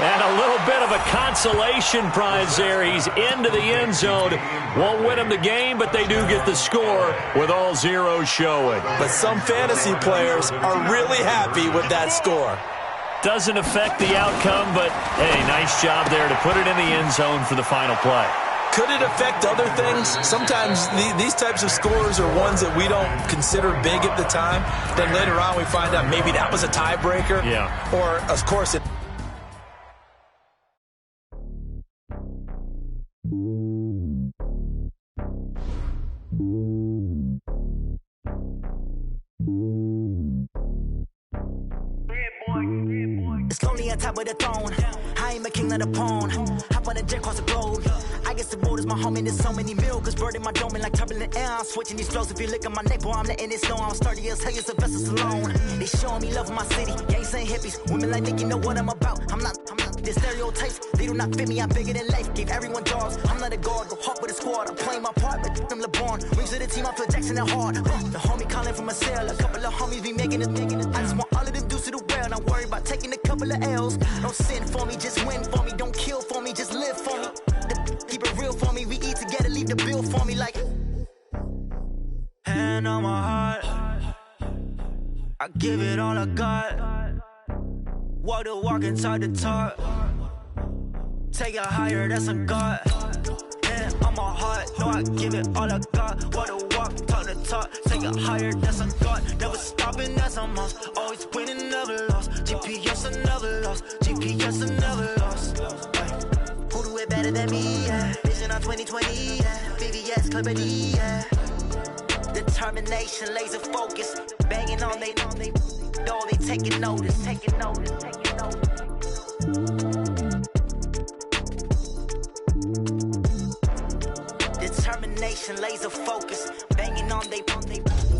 And a little bit of a consolation prize there. He's into the end zone. Won't win him the game, but they do get the score with all zeros showing. But some fantasy players are really happy with that score. Doesn't affect the outcome, but, hey, nice job there to put it in the end zone for the final play. Could it affect other things? Sometimes these types of scores are ones that we don't consider big at the time. Then later on we find out maybe that was a tiebreaker. Yeah. Or, of course, it... It's lonely on top of the throne. I ain't a king of the pawn. Hop on a jet across the globe. I guess the world is my home and there's so many milkers burning my dome like turbulent air. I'm switching these flows. If you look at my neck, boy, I'm letting it snow. I'm sturdy as hell, a vessel alone. They showing me love in my city. Gangs ain't hippies. Women like Nick, you know what I'm about. I'm not the stereotypes. They do not fit me. I'm bigger than life. Gave everyone jobs. I'm not a guard. Go hard with a squad. I'm playing my part, but them LeBron. Rings to the team. I feel Jackson and hard. The homie calling from a cell. A couple of homies be making it. I just want all of them dudes to the well. Not worry about taking a couple of L's. Don't sin for me, just win for me. Don't kill for me, just live for me. Keep it real for me. We eat together, leave the bill for me like. Hand on my heart, I give it all I got. Walk the walk inside the talk. Take it higher, that's a God. Hand on my heart, no, I give it all I got. Walk the walk, talk the talk. Take it higher, that's a God. Never stopping, that's a must. Always winning, never lost. GPS, I never lost. GPS, I never lost. Who do it better than me? Yeah. Vision on 2020. Yeah. VVS, Clippity. Yeah. Determination, laser focus. Banging on they door, they taking notice. Taking notice. Taking notice. Determination, laser focus. Banging on they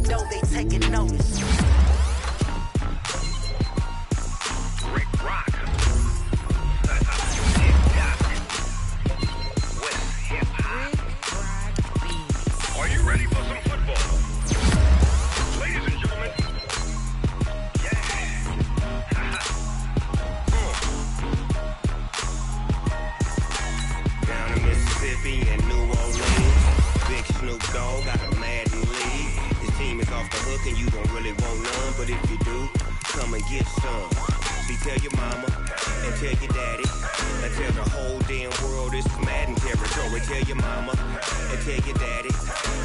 know know they taking notice. Rick Rock. West Hip Hop. Are you ready for some football? Ladies and gentlemen. Yeah. Down in Mississippi and New Orleans, Big Snoop Dogg got a Madden league. His team is off the hook and you don't really want none, but if you do, come and get some. See, tell your mama and tell your daddy and tell the whole damn world this is Madden territory. Tell your mama and tell your daddy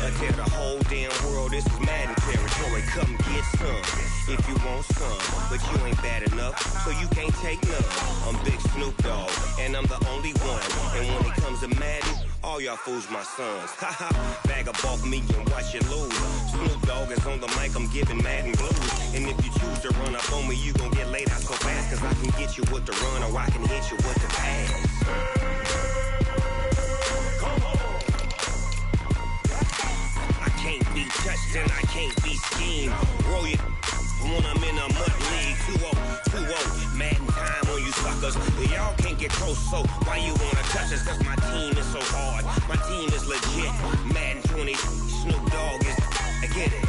and tell the whole damn world this is Madden territory. Come get some if you want some, but you ain't bad enough, so you can't take none. I'm Big Snoop Dogg, and I'm the only one. And when it comes to Madden, all y'all fools my sons. Haha, bag up off me and watch you lose. Snoop Dogg is on the mic, I'm giving Madden blues. And if you choose to run up on me, you gon' get laid out so fast, cause I can get you with the run or I can hit you with the pass. I can't be touched and I can't be schemed. Roll it when I'm in a mud league. 2-0, Madden time on you suckers. Y'all can't get close, so why you wanna touch us? Cause my team is so hard, my team is legit. Madden 20, Snoop Dogg is, I get it.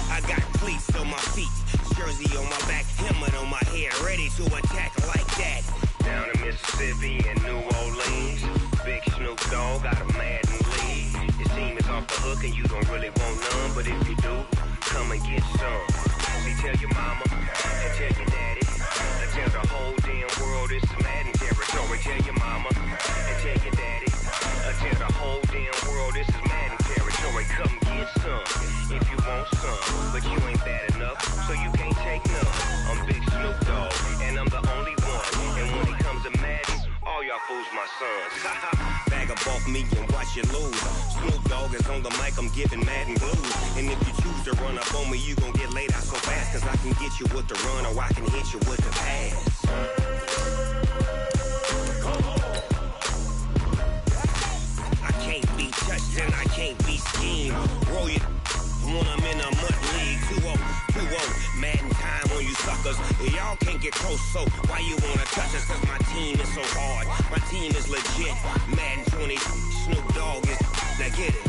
I got cleats on my feet, jersey on my back, helmet on my head, ready to attack like that. Down in Mississippi and New Orleans, Big Snoop Dogg got a Madden league. His team is off the hook and you don't really want none, but if you do, come and get some. See, tell your mama and tell your daddy and tell the whole damn world this is Madden territory. Tell your mama and tell your daddy and tell the whole damn world this is Madden territory. Come get some if you want some, but you ain't bad enough, so you can't take none. I'm Big Snoop Dogg, and I'm the only one. And when it comes to Madden, all y'all fools my sons. Bag up off me and watch you lose. Snoop Dogg is on the mic, I'm giving Madden blues. And if you choose to run up on me, you gon' get laid out so fast, cause I can get you with the run or I can hit you with the pass. I can't be touched and I can't be schemed. Roll it when I'm in a mud league. 2-0, Madden time on you suckers. Y'all can't get close, so why you wanna touch us? Cause my team is so hard, my team is legit. Madden 20, Snoop Dogg is, now get it.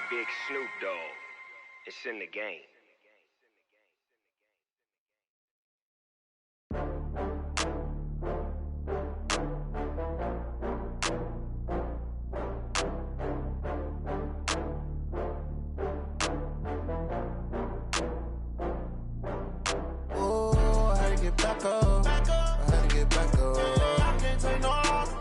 Big Snoop Dogg, it's in the game. Back up. I had to get back up. I can't take no loss.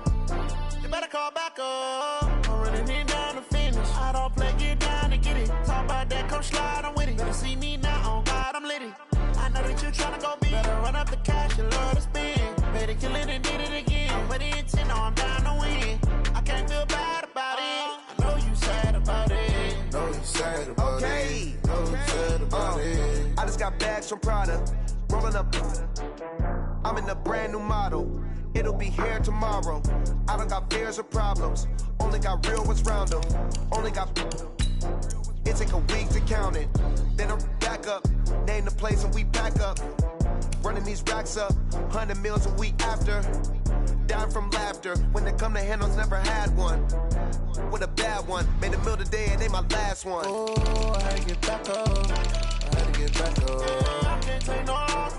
You better call back up. I'm running it down to finish. I don't play, get down to get it. Talk about that, come slide, I'm with it. Better see me now, on God, I'm litty. I know that you tryna go big. Better run up the cash, you love to spend. Better kill it and did it again. I'm with the intent, no, I'm down to win. I can't feel bad about it. I know you sad about it. Know you sad about it. Know you sad about it. I just got bags from Prada. Rolling up, I'm in a brand new model. It'll be here tomorrow. I don't got fears or problems. Only got real ones round them. Only got. It take a week to count it. Then I'm back up. Name the place and we back up. Running these racks up. 100 meals a week after. Down from laughter. When they come to handles, never had one. With a bad one. Made a meal today and they my last one. Oh, I had to get back up. I had to get back up. I can't take no loss.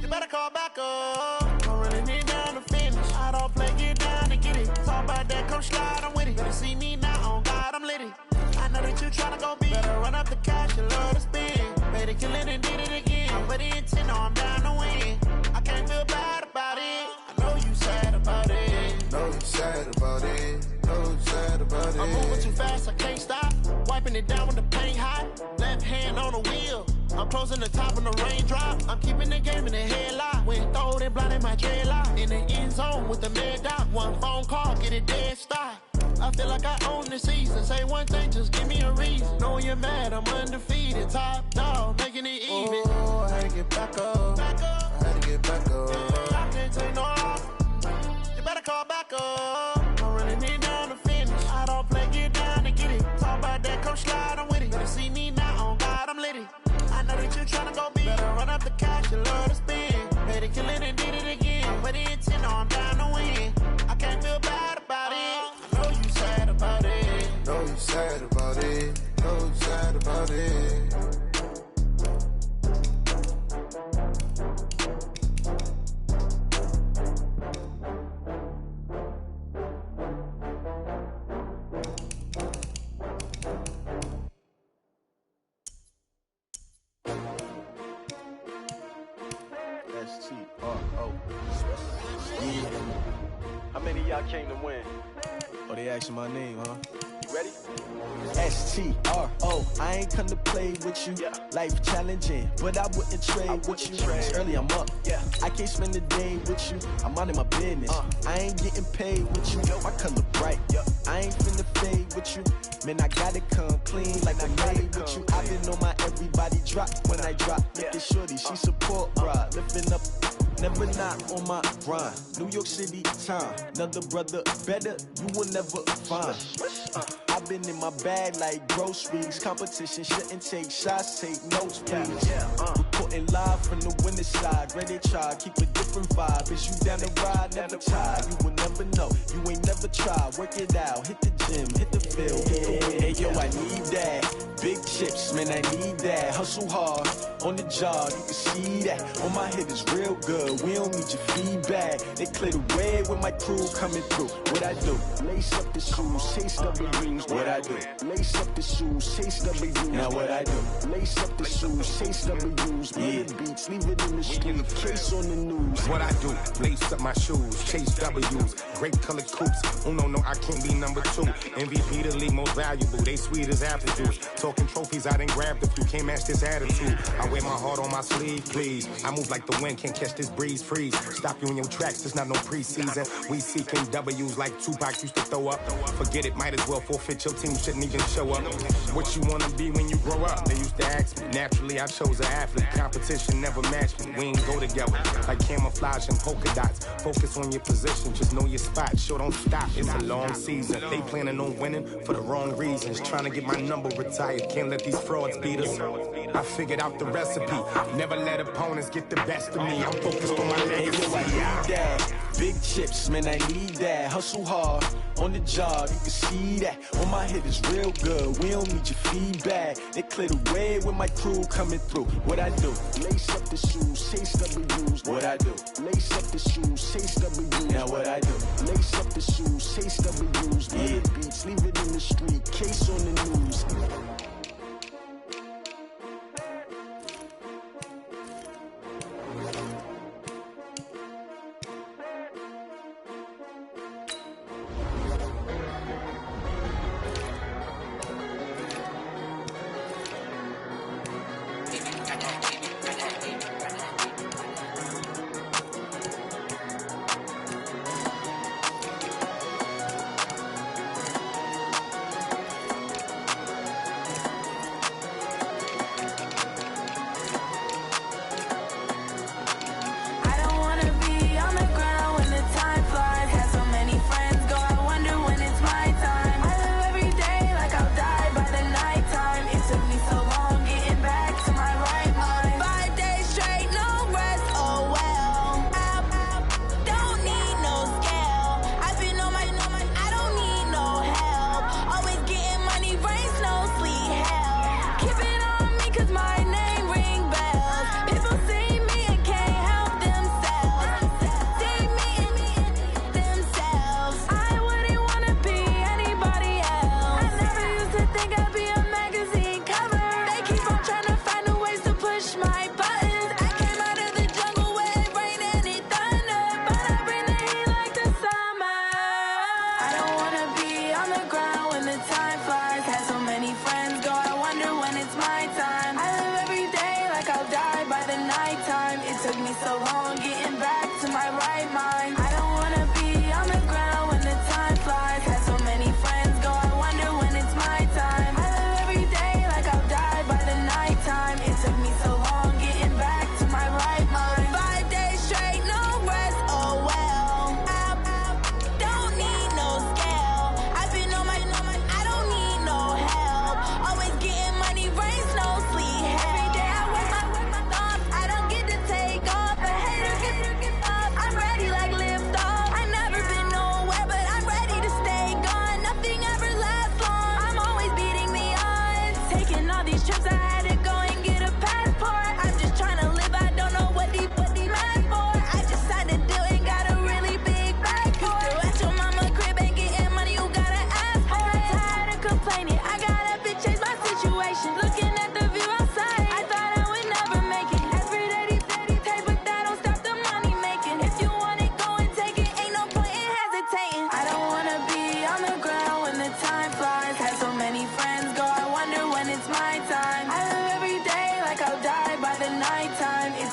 You better call back up. I'm running it down to finish. I don't play, get down to get it. Talk about that, come slide, I'm with it. Better see me now, on God, I'm litty. I know that you tryna go big. Better run up the cash, you love to spend. Better kill it and did it again. I'm with the intent, no, I'm down to win. I can't feel bad about it. I know you sad about it. Know you sad about it. Know you sad about it. I'm moving too fast, I can't stop. Wiping it down with the paint hot. Left hand on the wheel. I'm closing the top on the raindrop. I'm keeping the game in the headlock. When throwed and blinded my dreadlock. In the end zone with the mad dot. One phone call, get it dead stop. I feel like I own the season. Say one thing, just give me a reason. Knowing you're mad, I'm undefeated. Top dog, making it even. Oh, I had to get back up. I had to get back up. I can't take no loss. You better call back up. I'm running it down to finish. I don't play, get down to get it. Talk about that, come slide, I'm with it. Better see me now, on God, I'm litty. I know that you're tryna go big. Better run up the cash, you love to spend. Better kill it and did it again. Put it in 10, I'm down to win. I can't feel bad about it. I know you sad about it. Know you sad about it. Know you sad about it. How many of y'all came to win? Oh, they asking my name, huh? You ready? S-T-R-O, I ain't come to play with you. Yeah. Life challenging, but I wouldn't trade with you. It's early, I'm up. Yeah. I can't spend the day with you. I'm minding my business. I ain't getting paid with you. My color bright. I ain't finna fade with you. Man, I gotta come clean like I made with you. I've been on my everybody drop when I drop. Look at shorty, she support, bruh. Lifting up, never not on my grind. New York City time, another brother better, you will never find. I've been in my bag like groceries. Competition shouldn't take shots, take notes, please. Reporting live from the winning side. Ready to try, keep a different vibe. Is you down the ride, never tired. You will never know, you ain't never tried. Work it out, hit the gym, hit the field, hit the win. Hey yo, I need that. Big chips, man, I need that. Hustle hard, on the job, you can see that. On my hit is real good, we don't need your feedback. They clear the way with my crew coming through. What I do? Lace up the shoes, chase W's. What I do? Lace up the shoes, chase W's. Now what I do? Lace up the shoes, chase W's. Yeah, beats, leave it in the street, case on the news. What I do? Lace up my shoes, chase W's. Great colored coops. Oh no, I can't be number 2. MVP the league most valuable. They sweet as apple juice. Talking trophies, I done grabbed a few. Can't match this attitude. I wear my heart on my sleeve, please. I move like the wind, can't catch this breeze. Freeze. Stop you in your tracks. There's not no preseason. We seeking W's like Tupac used to throw up. Forget it, might as well forfeit. Your team shouldn't even show up. What you wanna be when you grow up? They used to ask me. Naturally, I chose an athlete. Competition never matched me. We ain't go together like camouflage and polka dots. Focus on your position, just know your spot. Sure, don't stop. It's a long season. They planning on winning for the wrong reasons. Trying to get my number retired. Can't let these frauds beat us. I figured out the recipe. Never let opponents get the best of me. I'm focused on my legacy. I need that. Big chips, man, I need that. Hustle hard, on the job, you can see that. On my hit is real good, we don't need your feedback. They clear the way with my crew coming through. What I do? Lace up the shoes, chase W's. What I do? Lace up the shoes, chase W's. Now what I do? Lace up the shoes, chase W's. Yeah, beats, leave it in the street, case on the news.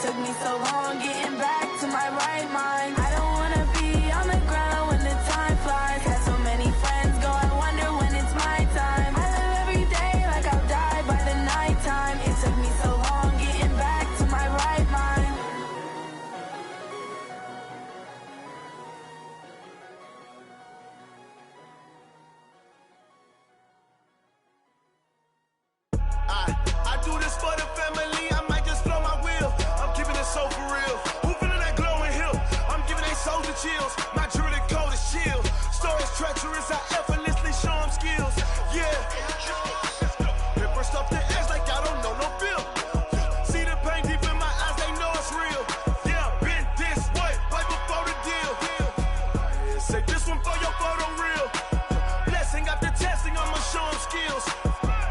took me so long getting back to my right mind. I don't wanna be on the ground when the time flies. Had so many friends go, I wonder when it's my time. I live every day like I'll die by the nighttime. It took me so long getting back to my right mind. I do this for the family, I might just blow my wheel. I'm keeping it so for real. Who feeling that glowing hill? I'm giving they soldier chills. My jewelry code is chill. Stories treacherous, I effortlessly show them skills. Yeah. Paper stuff the edge like I don't know no bill. See the pain deep in my eyes, they know it's real. Yeah, been this way, right before the deal. Say this one for your photo real. Blessing after testing, I'ma show them skills.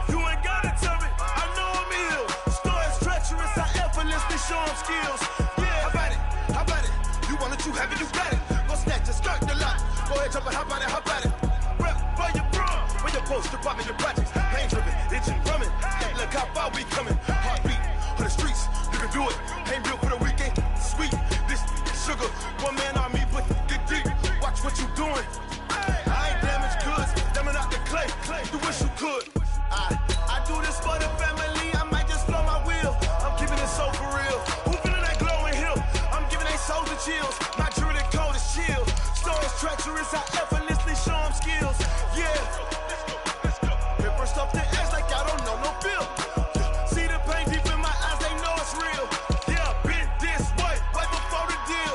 You ain't gotta tell me, I know I'm ill. Stories treacherous, I effortlessly show them skills. Yeah, how about it? How about it? You want it, you have it, you got it. Go snatch your skirt, the lot. Go ahead, jump it, how about it? How about it? Rep for your bro. When your post, department, your projects. Pain driven, itching, drumming. Hey, look how far we coming. Heartbeat on the streets, you can do it. Ain't built for the weekend. Sweet, this sugar. One man army, but dig deep. Watch what you doing. I ain't damaged goods, damn out the clay. You wish you could. I do this for the family, I might just blow my wheel. I'm keeping it so for real. Who feeling that glowing hill? I'm giving they soldier chills. My jewelry code is chill. Stories treacherous, I effortlessly show them skills. Yeah. Paper stuff the edge like I don't know no bill. See the pain deep in my eyes, they know it's real. Yeah, been this way, right before the deal.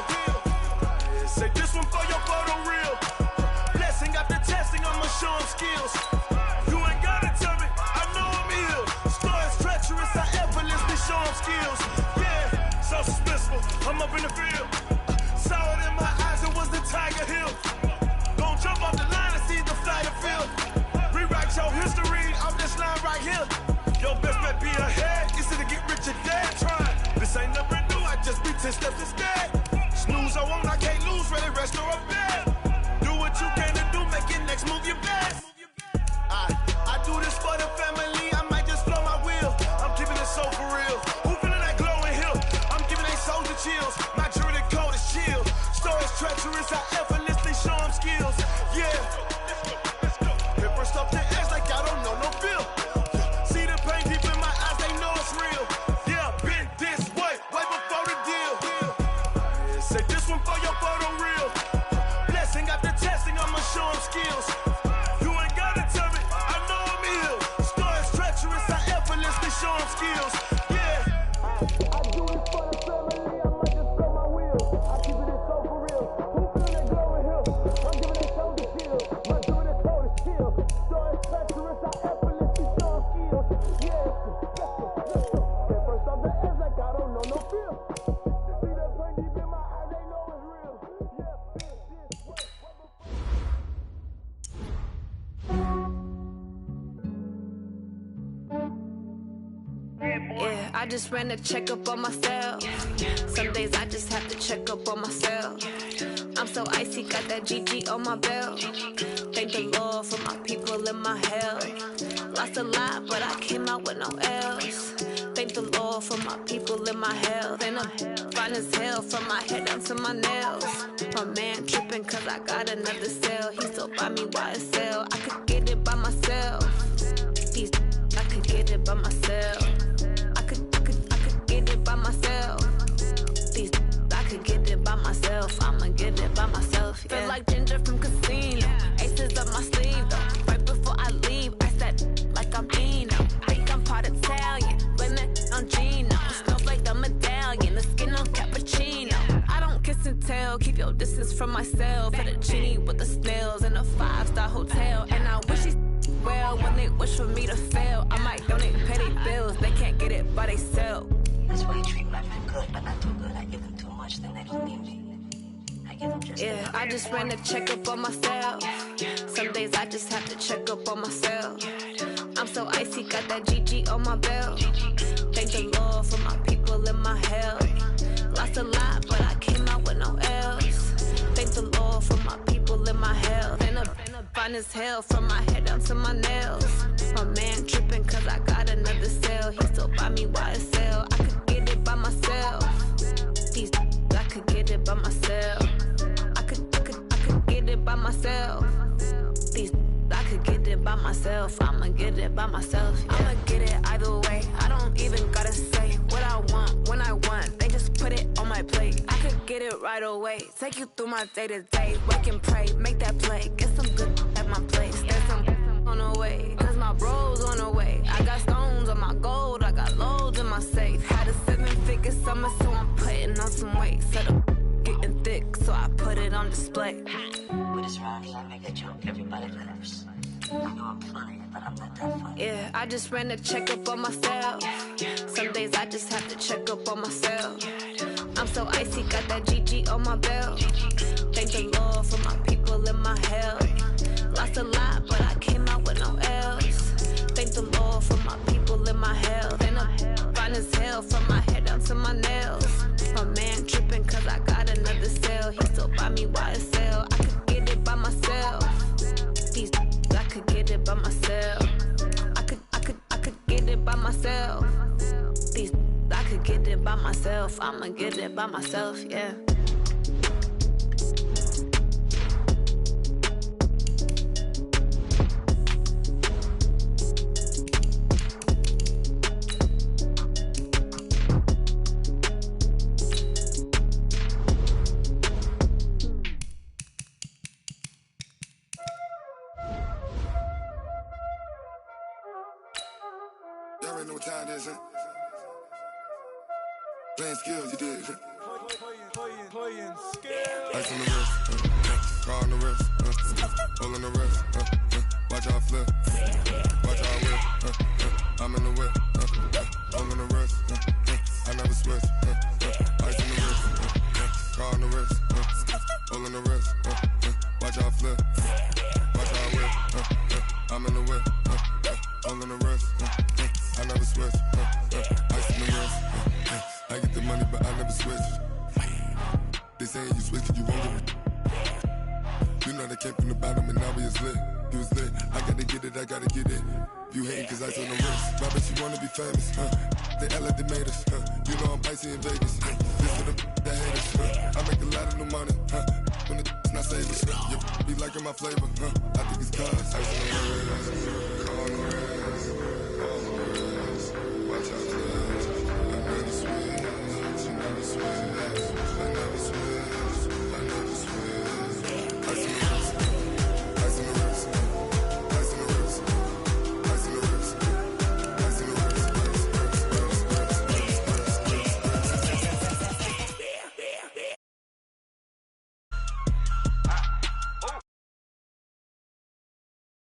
Say this one for your photo real. Blessing after testing, I'ma show them skills. You ain't gotta tell me, I know I'm ill. Stories treacherous, I effortlessly show them skills. Yeah, so suspenseful, I'm up in the field. Saw it in my eyes, it was the Tiger Hill. Gon' jump off the line and see the fly the field. Rewrite your history off this line right here. Your best bet be ahead, easy to get rich or dead. Try, this ain't never new, I just be 10 steps instead. Snooze I won't, I can't lose, ready, rest or a bed. Do what you can to do, make your next move your best. I do this for the family, I might just blow my wheel. I'm keeping it so for real. Who feeling that glowing hill? I'm giving they soldier chills. My jewelry code is chill. Stories treacherous, I effortlessly show them skills. Yeah. Paper stuff the edge like I don't know no bill. See the pain deep in my eyes, they know it's real. Yeah, been this way, right before the deal. Say this one for your photo real. Blessing after testing, I'ma show them skills. You ain't gotta tell me, I know I'm ill. Stories treacherous, I effortlessly show them skills. Yeah. I do it for the family, I might just blow my wheel. I keep it so for real. Who feeling that glowing hill? I'm giving they shoulder shield. My jewelry code is chill. Stories treacherous, I effortlessly show them skills. Yeah. At first off the edge like I don't know no feel. See that pain deep in my eyes, they know it's real. Yeah, this way. Yeah, I just ran a checkup on myself. Some days I just have to check up on myself. I'm so icy, got that GG on my belt. Thank the Lord for my people in my hell. Lost a lot, but I came out with no L's. Thank the Lord for my people in my health. And I'm fine as hell from my head down to my nails. My man tripping cause I got another cell. He still buy me YSL. I could get it by myself. I could get it by myself. I could get it by myself. I could get it by myself. I'ma get it by myself. Yeah. Feel like Ginger from Casino. Aces up my sleeve though. Right before I leave, I said like I'm Eno. Think I'm part Italian. Blame it on Gino. Snowflake the medallion. The skin on cappuccino. I don't kiss and tell. Keep your distance from myself. For the genie with the snails in a 5-star hotel. And I wish he's well when they wish for me to fail. I might donate petty bills. They can't get it by themselves. That's why you treat my men good, but not too good. I give them too much, then they don't need me. I give them just yeah, I just ran a checkup on myself. Some days I just have to check up on myself. I'm so icy, got that GG on my belt. Thank the Lord for my people in my hell. Lost a lot, but I came out with no L's. Thank the Lord for my people in my health. And I'm fine as hell from my head down to my nails. My man tripping cause I got another cell. He still buy me YSL. I could get it by myself. by myself. I'ma get it by myself. I'ma get it either way. I don't even gotta say what I want when I want. They just put it on my plate. I could get it right away. Take you through my day to day. Work and pray, make that play. Get some good at my place. There's some on the way, cause my bro's on the way. I got stones on my gold, I got loads in my safe. Had a 7-figure summer, so I'm putting on some weight. Set up getting thick, so I put it on display. With this round here, I make a joke, everybody laughs. I know I'm funny, but I'm not that funny. Yeah, I just ran a checkup on myself. Some days I just have to check up on myself. I'm so icy, got that GG on my belt. Thank the Lord for my people in my hell. Lost a lot, but I came out with no L's. Thank the Lord for my people in my health. And I'm fine as hell from my head down to my nails. My man tripping cause I got another cell. He still buy me YSL. I could get it by myself. These I could get it by myself. I could get it by myself. These I could get it by myself. I'ma get it by myself, yeah. Y'all already know what time it is, huh? Playing skills, you did. Playing skills. Ice on the wrist, car on the wrist, hole in the wrist, watch out flip, watch out whip, I'm in the whip, hole in the wrist, I never switch, ice on the wrist, car on the wrist, hole in the wrist, watch out flip, watch out whip, I'm in the whip, hole in the wrist, I never switch, ice on the wrist, I get the money but I never switch. They saying you switch cause you won't get it. You know they came from the bottom and now we is lit. You was lit, I gotta get it, I gotta get it. You hating cause I told the wrist. My bitch, you wanna be famous, They act like they made us, You know I'm icy in Vegas, This for the haters, I make a lot of new money, When it's not savings, You be liking my flavor, I think it's cause ice on the wrist.